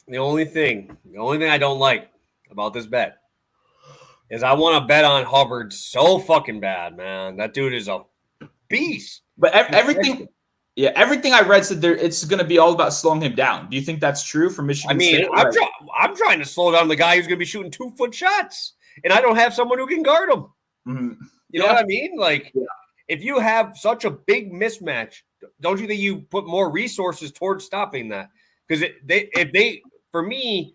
The only thing I don't like about this bet is I want to bet on Hubbard so fucking bad, man. That dude is a beast. But everything I read said it's going to be all about slowing him down. Do you think that's true for Michigan State? I'm trying to slow down the guy who's going to be shooting 2-foot shots, and I don't have someone who can guard him. Mm-hmm. You know what I mean? Like, if you have such a big mismatch, don't you think you put more resources towards stopping that? Because for me,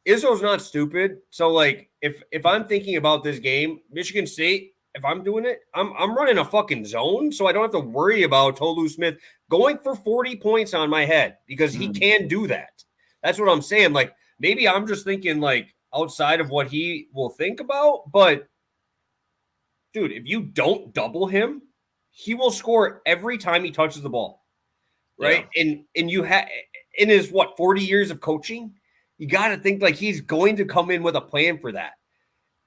Izzo's not stupid. So, like, if I'm thinking about this game, Michigan State, if I'm doing it, I'm running a fucking zone, so I don't have to worry about Tolu Smith going for 40 points on my head because he can do that. That's what I'm saying. Like, maybe I'm just thinking, like, outside of what he will think about. But, dude, if you don't double him, he will score every time he touches the ball, right? Yeah. And you have in his 40 years of coaching, you got to think like he's going to come in with a plan for that.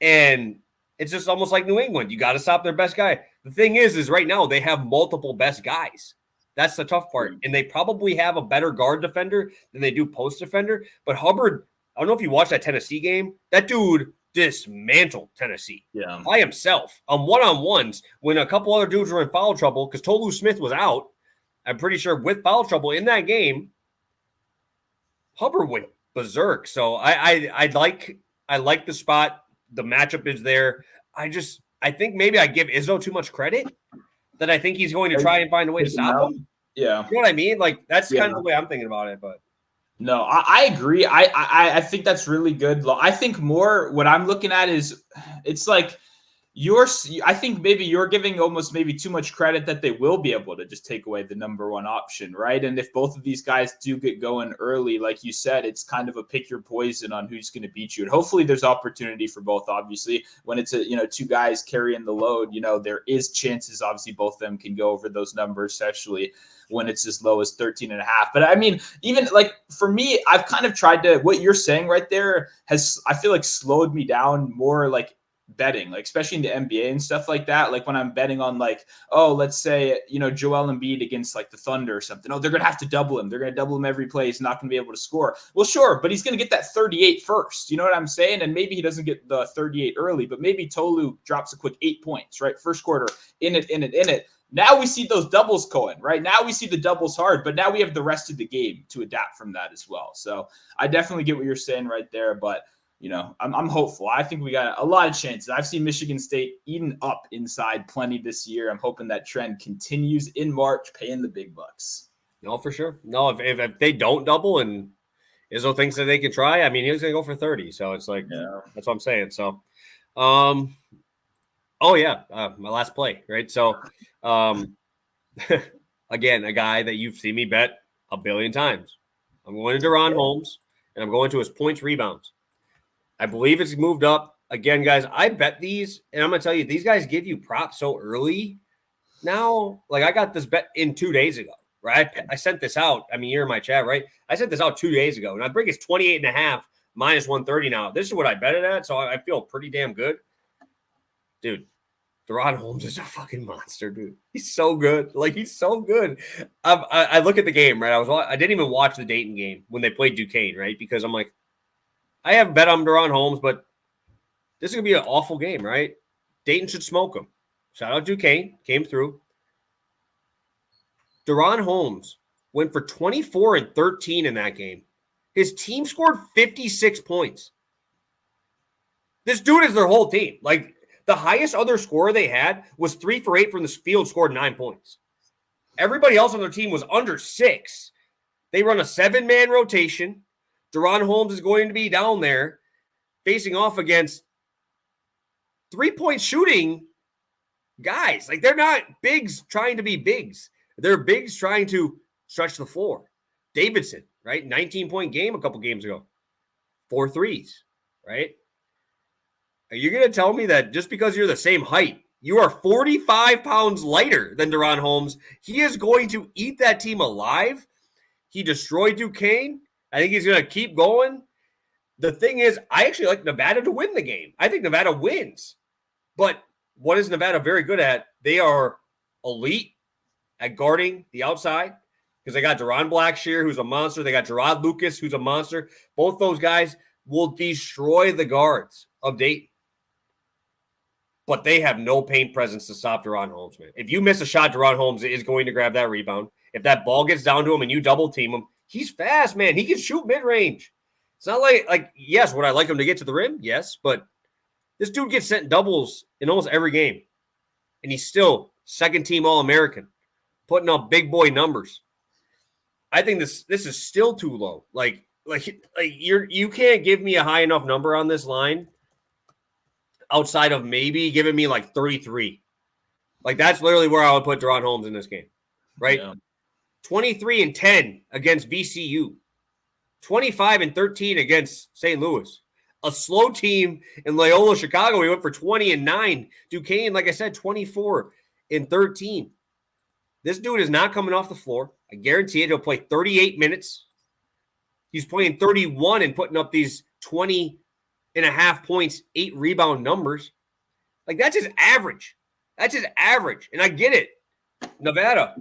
And it's just almost like New England. You got to stop their best guy. The thing is right now they have multiple best guys. That's the tough part. And they probably have a better guard defender than they do post defender. But Hubbard, I don't know if you watched that Tennessee game. That dude dismantled Tennessee by himself on one-on-ones when a couple other dudes were in foul trouble because Tolu Smith was out. I'm pretty sure with foul trouble in that game, Hubbard went berserk. So I like the spot. The matchup is there. I think maybe I give Izzo too much credit that I think he's going to try and find a way to stop him. Yeah. You know what I mean? Like, that's kind of the way I'm thinking about it. But no, I agree. I think that's really good. I think more what I'm looking at is it's like I think maybe you're giving almost maybe too much credit that they will be able to just take away the number one option, right? And if both of these guys do get going early, like you said, it's kind of a pick your poison on who's going to beat you. And hopefully there's opportunity for both. Obviously, when it's two guys carrying the load, there is chances. Obviously, both of them can go over those numbers, especially when it's as low as 13.5. But I mean, even like for me, I've kind of tried to, what you're saying right there has, I feel like, slowed me down more, like betting, like especially in the NBA and stuff like that. Like when I'm betting on like, oh, let's say, Joel Embiid against like the Thunder or something. Oh, they're going to have to double him. They're going to double him every play. He's not going to be able to score. Well, sure, but he's going to get that 38 first. You know what I'm saying? And maybe he doesn't get the 38 early, but maybe Tolu drops a quick 8 points, right? First quarter, in it. Now we see those doubles going, right? Now we see the doubles hard, but now we have the rest of the game to adapt from that as well. So I definitely get what you're saying right there, but I'm hopeful. I think we got a lot of chances. I've seen Michigan State eaten up inside plenty this year. I'm hoping that trend continues in March, paying the big bucks. No, for sure. No, if they don't double and Izzo thinks that they can try, I mean, he was going to go for 30. So it's like, That's what I'm saying. So, my last play, right? So, again, a guy that you've seen me bet a billion times. I'm going to Deron Holmes, and I'm going to his points rebounds. I believe it's moved up. Again, guys, I bet these, and I'm going to tell you, these guys give you props so early now. Like, I got this bet in 2 days ago, right? I sent this out. I mean, you're in my chat, right? I sent this out 2 days ago, and I bring it's 28.5 minus 130 now. This is what I bet it at, so I feel pretty damn good. Dude, Deron Holmes is a fucking monster, dude. He's so good. Like, he's so good. I look at the game, right? I didn't even watch the Dayton game when they played Duquesne, right? Because I'm like, I have bet on Deron Holmes, but this is going to be an awful game, right? Dayton should smoke him. Shout out Duquesne. Came through. Deron Holmes went for 24 and 13 in that game. His team scored 56 points. This dude is their whole team. Like, the highest other scorer they had was 3 for 8 from the field, scored 9 points. Everybody else on their team was under 6. They run a 7-man rotation. Deron Holmes is going to be down there facing off against 3-point shooting guys. Like, they're not bigs trying to be bigs. They're bigs trying to stretch the floor. Davidson, right? 19-point game a couple games ago. 4 threes, right? Are you going to tell me that just because you're the same height, you are 45 pounds lighter than Deron Holmes, he is going to eat that team alive? He destroyed Duquesne. I think he's going to keep going. The thing is, I actually like Nevada to win the game. I think Nevada wins. But what is Nevada very good at? They are elite at guarding the outside because they got Deron Blackshear, who's a monster. They got Gerard Lucas, who's a monster. Both those guys will destroy the guards of Dayton. But they have no paint presence to stop Deron Holmes, man. If you miss a shot, Deron Holmes is going to grab that rebound. If that ball gets down to him and you double team him, he's fast, man. He can shoot mid-range. It's not like, yes, would I like him to get to the rim? Yes, but this dude gets sent doubles in almost every game. And he's still second-team All-American, putting up big boy numbers. I think this is still too low. Like you can't give me a high enough number on this line outside of maybe giving me like 33. Like, that's literally where I would put Deron Holmes in this game, right? Yeah. 23 and 10 against VCU. 25 and 13 against St. Louis. A slow team in Loyola, Chicago, he went for 20 and 9. Duquesne, like I said, 24 and 13. This dude is not coming off the floor. I guarantee it. He'll play 38 minutes. He's playing 31 and putting up these 20.5 points, 8 rebound numbers. Like, that's his average. That's his average. And I get it. Nevada,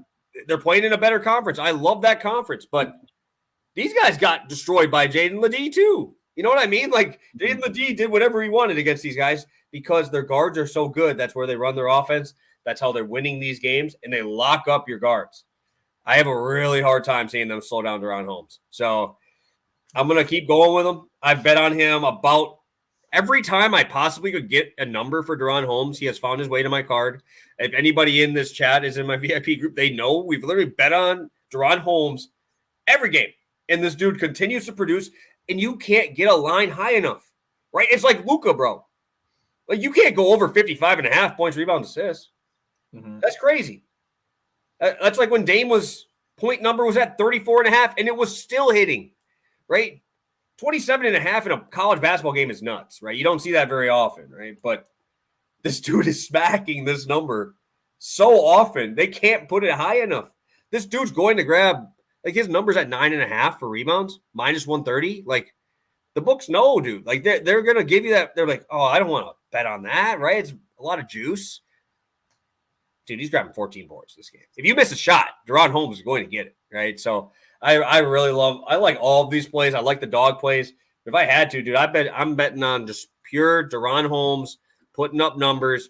they're playing in a better conference. I love that conference. But these guys got destroyed by Jaden Ledee too. You know what I mean? Like, Jaden Ledee did whatever he wanted against these guys because their guards are so good. That's where they run their offense. That's how they're winning these games. And they lock up your guards. I have a really hard time seeing them slow down Deron Holmes. So I'm going to keep going with him. I bet on him about every time I possibly could get a number for Deron Holmes. He has found his way to my card. If anybody in this chat is in my VIP group, they know we've literally bet on Deron Holmes every game. And this dude continues to produce, and you can't get a line high enough, right? It's like Luka, bro. Like, you can't go over 55.5 points, rebounds, assists. Mhm. That's crazy. That's like when Dame point number was at 34.5, and it was still hitting, right? 27.5 in a college basketball game is nuts, right? You don't see that very often, right? But this dude is smacking this number so often, they can't put it high enough. This dude's going to grab, like, his number's at 9.5 for rebounds, minus 130. Like, the books know, dude. Like, they're going to give you that. They're like, oh, I don't want to bet on that, right? It's a lot of juice. Dude, he's grabbing 14 boards this game. If you miss a shot, Deron Holmes is going to get it, right? So I really I like all of these plays. I like the dog plays. If I had to, dude, I'm betting on just pure Deron Holmes putting up numbers.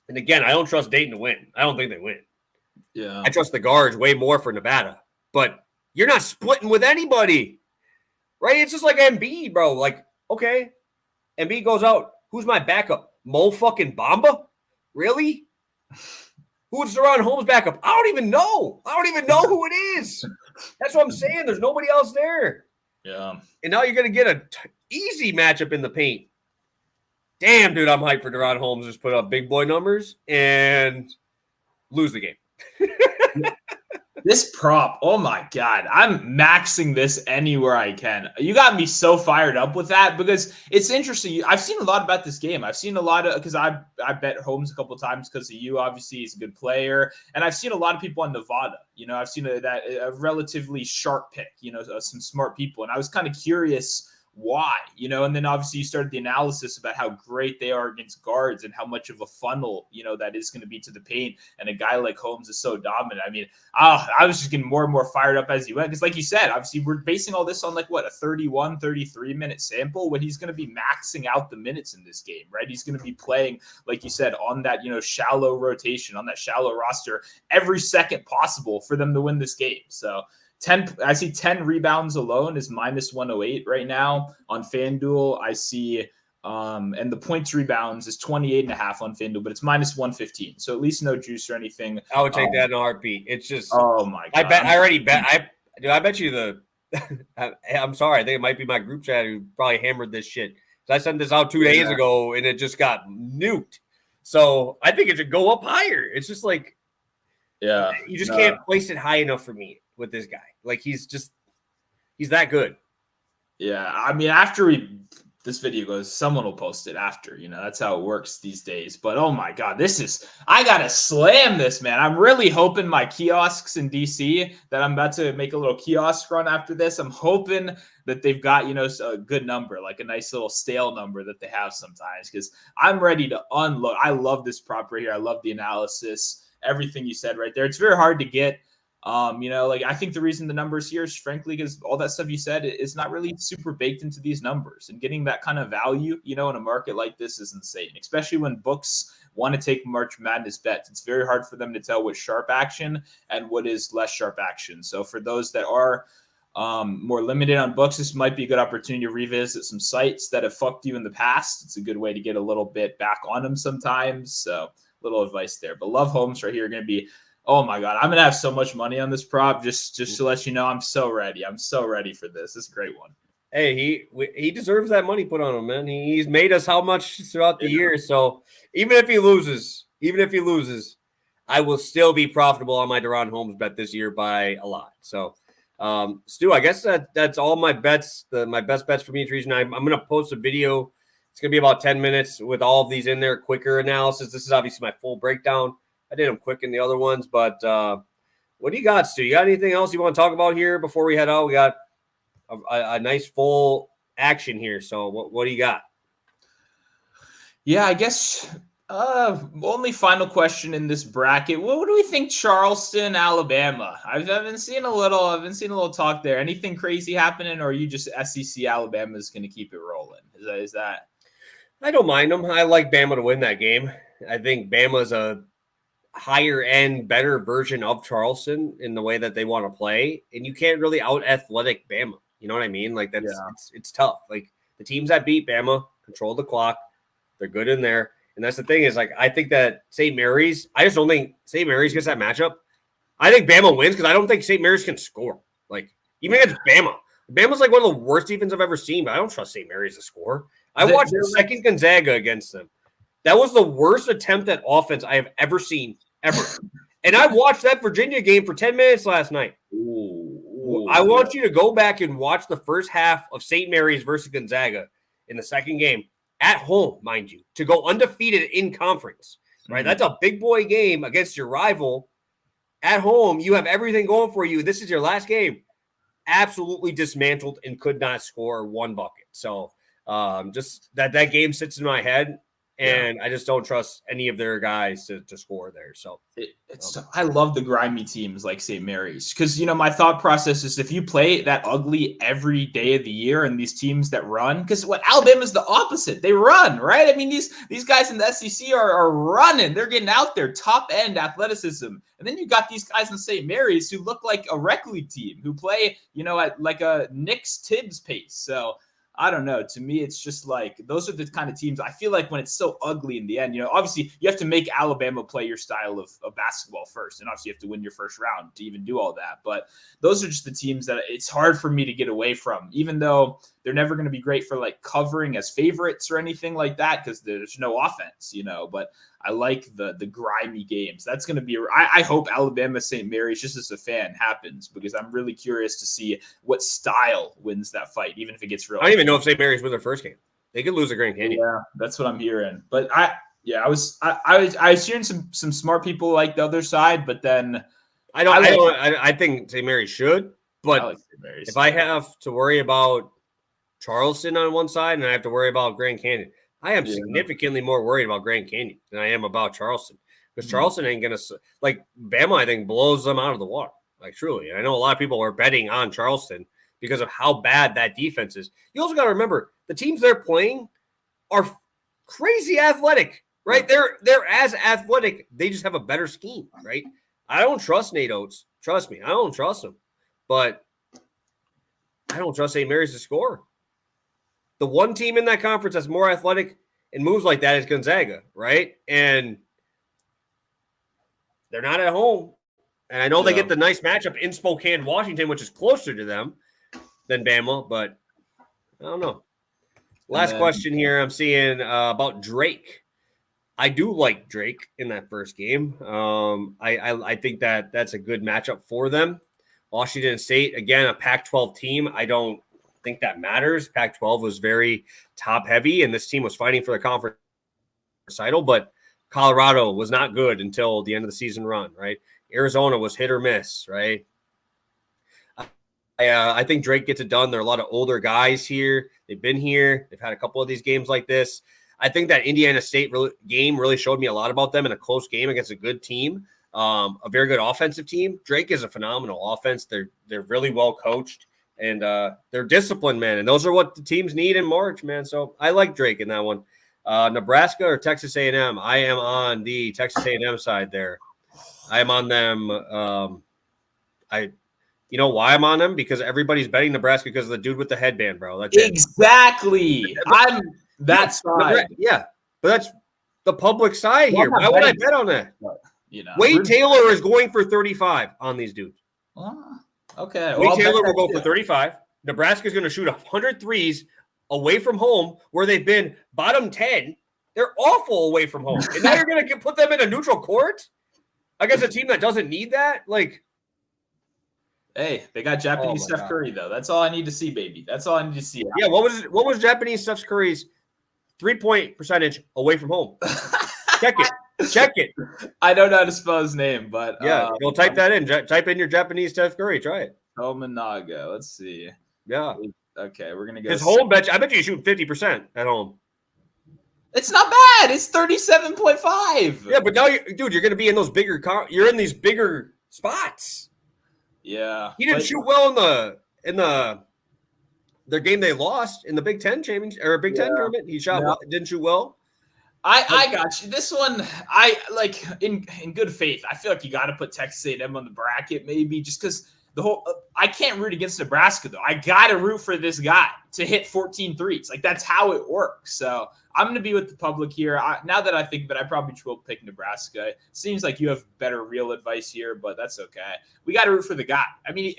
And again, I don't trust Dayton to win. I don't think they win. Yeah. I trust the guards way more for Nevada. But you're not splitting with anybody, right? It's just like Embiid, bro. Like, okay, Embiid goes out. Who's my backup? Mo fucking Bamba? Really? Who's Deron Holmes' backup? I don't even know. I don't even know who it is. That's what I'm saying. There's nobody else there. Yeah. And now you're going to get an easy matchup in the paint. Damn, dude, I'm hyped for Deron Holmes. Just put up big boy numbers and lose the game. This prop, oh my God, I'm maxing this anywhere I can. You got me so fired up with that because it's interesting. I've seen a lot about this game. I've seen a lot of, because I bet Holmes a couple of times because of you. Obviously, he's a good player. And I've seen a lot of people on Nevada. You know, I've seen a relatively sharp pick, you know, some smart people. And I was kind of curious why, you know, and then obviously you started the analysis about how great they are against guards and how much of a funnel, you know, that is going to be to the paint. And a guy like Holmes is so dominant. I mean, I was just getting more and more fired up as he went. Because like you said, obviously we're basing all this on like what, a 31, 33 minute sample when he's going to be maxing out the minutes in this game, right? He's going to be playing, like you said, on that, you know, shallow rotation, on that shallow roster every second possible for them to win this game. So I see 10 rebounds alone is minus 108 right now on FanDuel. I see, and the points rebounds is 28.5 on FanDuel, but it's minus 115. So at least no juice or anything. I would take that in a heartbeat. It's just, oh my God. I bet you I'm sorry. I think it might be my group chat who probably hammered this shit. I sent this out 2 days ago and it just got nuked. So I think it should go up higher. It's just like, yeah, you just can't place it high enough for me with this guy. Like, he's that good. Yeah. I mean, after this video goes, someone will post it after, you know, that's how it works these days. But oh my God, I got to slam this, man. I'm really hoping my kiosks in DC that I'm about to make a little kiosk run after this. I'm hoping that they've got, you know, a good number, like a nice little stale number that they have sometimes, because I'm ready to unload. I love this prop right here. I love the analysis, everything you said right there. It's very hard to get. You know, like I think the reason the numbers here is frankly because all that stuff you said is not really super baked into these numbers, and getting that kind of value, you know, in a market like this is insane, especially when books want to take March Madness bets. It's very hard for them to tell what's sharp action and what is less sharp action. So for those that are more limited on books, this might be a good opportunity to revisit some sites that have fucked you in the past. It's a good way to get a little bit back on them sometimes. So little advice there, but love Holmes right here. Going to be, oh my God, I'm going to have so much money on this prop. Just to let you know, I'm so ready. I'm so ready for this. It's a great one. Hey, he deserves that money put on him, man. He's made us how much throughout the year. So even if he loses, I will still be profitable on my Deron Holmes bet this year by a lot. So, Stu, I guess that's all my bets, my best bets from each region. I'm going to post a video. It's going to be about 10 minutes with all of these in there, quicker analysis. This is obviously my full breakdown. I did them quick in the other ones, but what do you got, Stu? You got anything else you want to talk about here before we head out? We got a nice full action here. So what do you got? Yeah, I guess only final question in this bracket. What do we think Charleston, Alabama? I've been seeing a little talk there. Anything crazy happening, or are you just SEC Alabama is going to keep it rolling? Is that? I don't mind them. I like Bama to win that game. I think Bama's a higher end, better version of Charleston in the way that they want to play. And you can't really out athletic Bama. You know what I mean? Like it's tough. Like the teams that beat Bama control the clock. They're good in there. And that's the thing is, like, I think that St. Mary's, I just don't think St. Mary's gets that matchup. I think Bama wins because I don't think St. Mary's can score. Like, even against Bama. Bama's like one of the worst defenses I've ever seen, but I don't trust St. Mary's to score. I watched the second Gonzaga against them. That was the worst attempt at offense I have ever seen, ever. And I watched that Virginia game for 10 minutes last night. I want you to go back and watch the first half of St. Mary's versus Gonzaga in the second game at home, mind you, to go undefeated in conference, right? That's a big boy game against your rival at home. You have everything going for you. This is your last game. Absolutely dismantled and could not score one bucket. So just that game sits in my head. And I just don't trust any of their guys to score there. So I love the grimy teams like St. Mary's because, you know, my thought process is if you play that ugly every day of the year and these teams that run, because what Alabama's the opposite. They run, right? I mean, these guys in the SEC are running. They're getting out there, top end athleticism. And then you got these guys in St. Mary's who look like a rec league team who play, you know, at like a Knicks Tibbs pace. So I don't know. To me, it's just like those are the kind of teams I feel like when it's so ugly in the end, you know, obviously you have to make Alabama play your style of basketball first. And obviously you have to win your first round to even do all that. But those are just the teams that it's hard for me to get away from, even though they're never going to be great for like covering as favorites or anything like that because there's no offense, you know, but I like the grimy games. That's going to be, I hope Alabama St. Mary's, just as a fan, happens because I'm really curious to see what style wins that fight, even if it gets real. I don't even know if St. Mary's win their first game. They could lose to Grand Canyon. Yeah, that's what I'm hearing. But I was hearing some smart people like the other side, but then I think St. Mary's should, but like St. Mary's. If I have to worry about Charleston on one side and I have to worry about Grand Canyon, I am significantly more worried about Grand Canyon than I am about Charleston because Charleston ain't going to – like Bama, I think, blows them out of the water, like truly. And I know a lot of people are betting on Charleston because of how bad that defense is. You also got to remember the teams they're playing are crazy athletic, right? They're as athletic. They just have a better scheme, right? I don't trust Nate Oates. Trust me. I don't trust him. But I don't trust St. Mary's to score. The one team in that conference that's more athletic and moves like that is Gonzaga, right? And they're not at home. And I know they get the nice matchup in Spokane, Washington, which is closer to them than Bama, but I don't know. Last question here I'm seeing about Drake. I do like Drake in that first game. I think that's a good matchup for them. Washington State, again, a Pac-12 team. I don't think that matters. Pac-12 was very top-heavy, and this team was fighting for the conference title, but Colorado was not good until the end of the season run, right? Arizona was hit or miss, right? I think Drake gets it done. There are a lot of older guys here. They've been here. They've had a couple of these games like this. I think that Indiana State game really showed me a lot about them in a close game against a good team, a very good offensive team. Drake is a phenomenal offense. They're really well coached. And they're disciplined, man. And those are what the teams need in March, man. So I like Drake in that one. Nebraska or Texas A&M? I am on the Texas A&M side there. I am on them. You know why I'm on them? Because everybody's betting Nebraska because of the dude with the headband, bro. That's exactly. I'm that side. Yeah, but that's the public side here. Why would I bet on that? You know, Wade Taylor is going for 35 on these dudes. Okay. Wade Taylor will go for 35. Nebraska's going to shoot 100 threes away from home where they've been bottom 10. They're awful away from home. And now you're going to put them in a neutral court against a team that doesn't need that? Like, hey, they got Japanese Steph Curry, though. That's all I need to see, baby. That's all I need to see. Yeah, what was Japanese Steph Curry's 3-point percentage away from home? Check it. I don't know how to spell his name, but yeah, we'll type that in. Type in your Japanese Steph Curry. Try it. Tominaga. Let's see. Yeah. Okay, we're gonna go. His home bet. I bet you shoot 50% at home. It's not bad. It's 37.5. Yeah, but now you're gonna be in those bigger. You're in these bigger spots. Yeah. He didn't shoot well in their game they lost in the Big Ten championship or Big Ten tournament. He didn't shoot well. I got you. This one, I like in good faith. I feel like you got to put Texas A&M on the bracket, maybe just because I can't root against Nebraska though. I got to root for this guy. to hit 14 threes. Like, that's how it works. So I'm going to be with the public here. Now that I think that I probably will pick Nebraska. It seems like you have better real advice here, but that's okay. We got to root for the guy. I mean,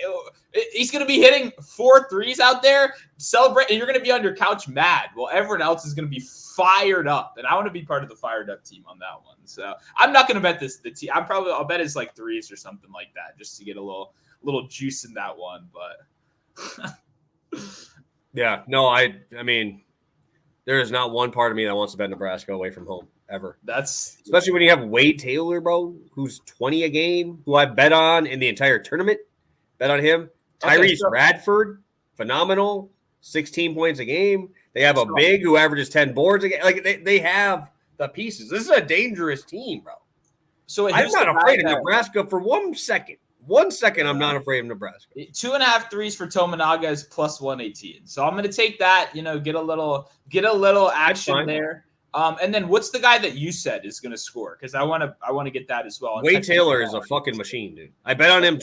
he's going to be hitting 4 threes out there, celebrate, and you're going to be on your couch mad. Well, everyone else is going to be fired up, and I want to be part of the fired up team on that one. So I'm not going to bet the team. I'll bet it's like threes or something like that, just to get a little juice in that one. But yeah, no, I mean, there is not one part of me that wants to bet Nebraska away from home ever. That's especially when you have Wade Taylor, bro, who's 20 a game, who I bet on in the entire tournament. Bet on him. Tyrese Radford, phenomenal, 16 points a game. They have a big who averages 10 boards a game. Like, they have the pieces. This is a dangerous team, bro. So I'm not afraid of Nebraska for 1 second. 1 second, I'm not afraid of Nebraska. 2.5 threes for Tominaga is plus 118. So I'm going to take that. Get a little action there. And then what's the guy that you said is going to score? Because I want to get that as well. Wade Taylor is a fucking machine, dude. I bet on him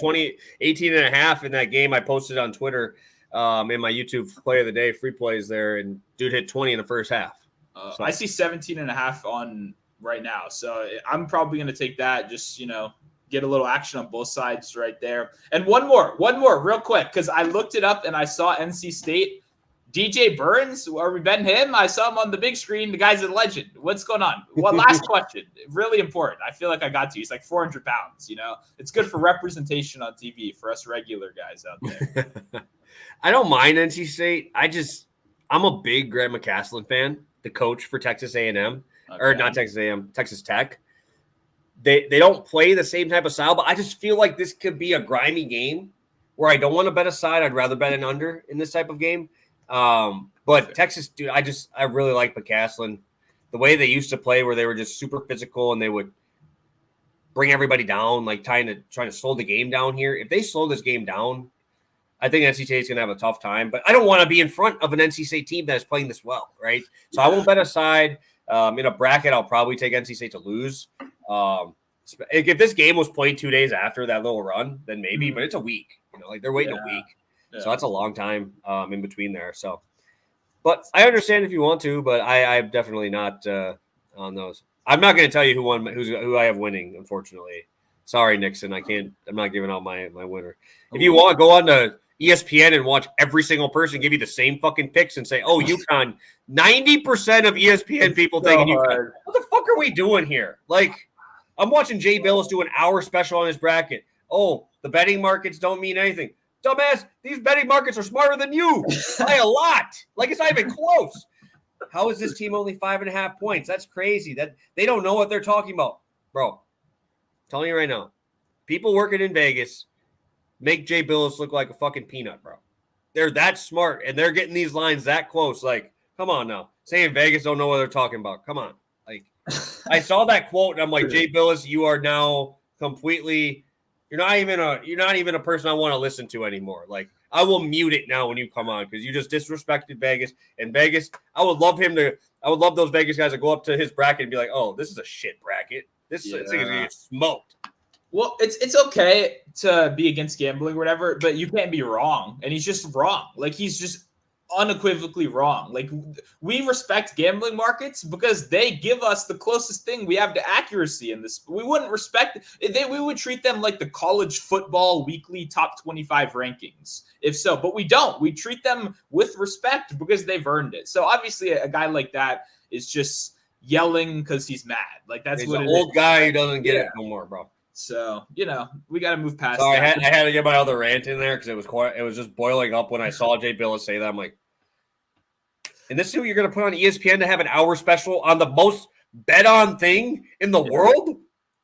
18 and a half in that game I posted on Twitter in my YouTube play of the day, free plays there, and dude hit 20 in the first half. So I see 17 and a half on right now. So I'm probably going to take that. Just, get a little action on both sides right there. And one more real quick, because I looked it up and I saw NC State. DJ Burns, are we betting him? I saw him on the big screen. The guy's a legend. What's going on? Well, last question. Really important. I feel like I got to. He's like 400 pounds, It's good for representation on TV for us regular guys out there. I don't mind NC State. I'm a big Grant McCasland fan, the coach for Texas A&M. Okay. Or not Texas A&M, Texas Tech. They don't play the same type of style, but I just feel like this could be a grimy game where I don't want to bet a side. I'd rather bet an under in this type of game. But Texas, dude, I really like McCasland. The way they used to play where they were just super physical and they would bring everybody down, like trying to slow the game down here. If they slow this game down, I think NC State's going to have a tough time. But I don't want to be in front of an NC State team that is playing this well, right? So I won't bet a side. In a bracket, I'll probably take NC State to lose. If this game was played 2 days after that little run, then maybe, but it's a week. They're waiting a week. Yeah. So that's a long time in between there. So, but I understand if you want to, but I'm definitely not on those. I'm not going to tell you who I have winning, unfortunately. Sorry, Nixon. I'm not giving out my winner. If you want, go on to ESPN and watch every single person give you the same fucking picks and say, "Oh, UConn." 90% of ESPN people taking UConn. What the fuck are we doing here? Like, I'm watching Jay Billis do an hour special on his bracket. Oh, the betting markets don't mean anything. Dumbass, these betting markets are smarter than you by a lot. Like, it's not even close. How is this team only 5.5 points? That's crazy. That they don't know what they're talking about. Bro, I'm telling you right now, people working in Vegas make Jay Billis look like a fucking peanut, bro. They're that smart, and they're getting these lines that close. Like, come on now. Saying Vegas don't know what they're talking about. Come on. Like, I saw that quote, and I'm like, Jay Billis, you are now completely – you're not even a person I want to listen to anymore. Like, I will mute it now when you come on because you just disrespected Vegas. And Vegas, I would love those Vegas guys to go up to his bracket and be like, oh, this is a shit bracket. This thing is going to get smoked. Well, it's okay to be against gambling or whatever, but you can't be wrong. And he's just wrong. Like, he's just unequivocally wrong. Like, we respect gambling markets because they give us the closest thing we have to accuracy in this. We wouldn't respect we would treat them like the college football weekly top 25 rankings if so, but we don't. We treat them with respect because they've earned it. So obviously a guy like that is just yelling because he's mad. Like, that's he's what an old guy who doesn't get it no more, bro. So, we got to move past Sorry, that. I had to get my other rant in there because it was just boiling up when I saw Jay Billis say that. I'm like, and this is who you're going to put on ESPN to have an hour special on the most bet-on thing in the world?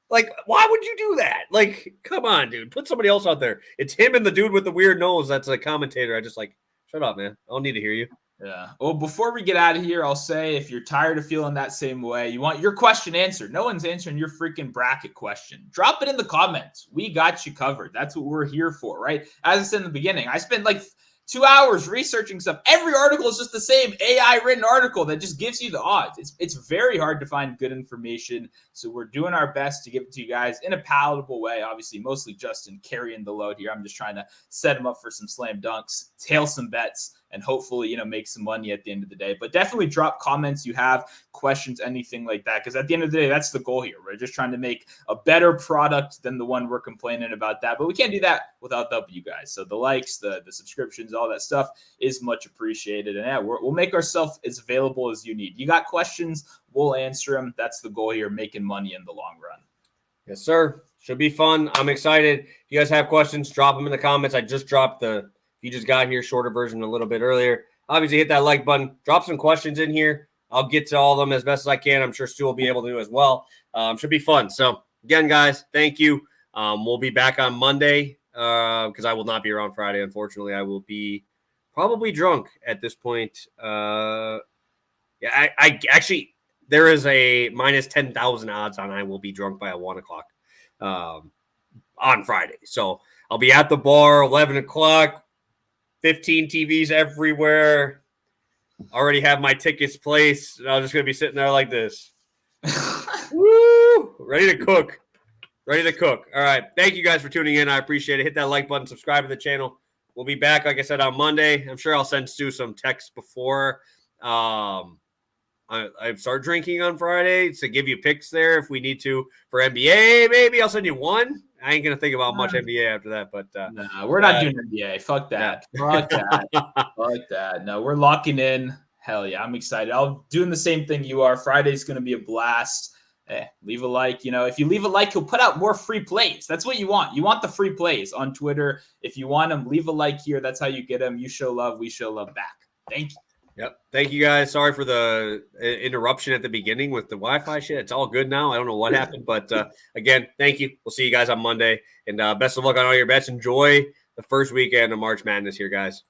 Like, why would you do that? Like, come on, dude. Put somebody else out there. It's him and the dude with the weird nose that's a commentator. I just shut up, man. I don't need to hear you. Yeah. Well, before we get out of here, I'll say if you're tired of feeling that same way, you want your question answered. No one's answering your freaking bracket question. Drop it in the comments. We got you covered. That's what we're here for, right? As I said in the beginning, I spent like 2 hours researching stuff. Every article is just the same AI written article that just gives you the odds. It's very hard to find good information. So we're doing our best to give it to you guys in a palatable way. Obviously, mostly Justin carrying the load here. I'm just trying to set him up for some slam dunks, tail some bets. and hopefully, make some money at the end of the day. But definitely drop comments you have, questions, anything like that. Because at the end of the day, that's the goal here. We're just trying to make a better product than the one we're complaining about that. But we can't do that without the help of you guys. So the likes, the subscriptions, all that stuff is much appreciated. And yeah, we'll make ourselves as available as you need. You got questions, we'll answer them. That's the goal here, making money in the long run. Yes, sir. Should be fun. I'm excited. If you guys have questions, drop them in the comments. I just dropped if you just got here, shorter version a little bit earlier. Obviously, hit that like button. Drop some questions in here. I'll get to all of them as best as I can. I'm sure Stu will be able to as well. Should be fun. So, again, guys, thank you. We'll be back on Monday because I will not be around Friday, unfortunately. I will be probably drunk at this point. I actually – there is a minus 10,000 odds on I will be drunk by 1 o'clock on Friday. So I'll be at the bar 11 o'clock, 15 TVs everywhere. Already have my tickets placed. And I'm just going to be sitting there like this. Woo! Ready to cook. All right. Thank you guys for tuning in. I appreciate it. Hit that like button. Subscribe to the channel. We'll be back, like I said, on Monday. I'm sure I'll send Stu some texts before I start drinking on Friday to give you picks there if we need to for NBA. Maybe I'll send you one. I ain't gonna think about much NBA after that, but no, we're not doing NBA. Fuck that. Fuck that. No, we're locking in. Hell yeah, I'm excited. I'm doing the same thing you are. Friday's gonna be a blast. Leave a like. If you leave a like, he'll put out more free plays. That's what you want. You want the free plays on Twitter. If you want them, leave a like here. That's how you get them. You show love, we show love back. Thank you. Yep. Thank you guys. Sorry for the interruption at the beginning with the Wi-Fi shit. It's all good now. I don't know what happened, but again, thank you. We'll see you guys on Monday, and best of luck on all your bets. Enjoy the first weekend of March Madness here, guys.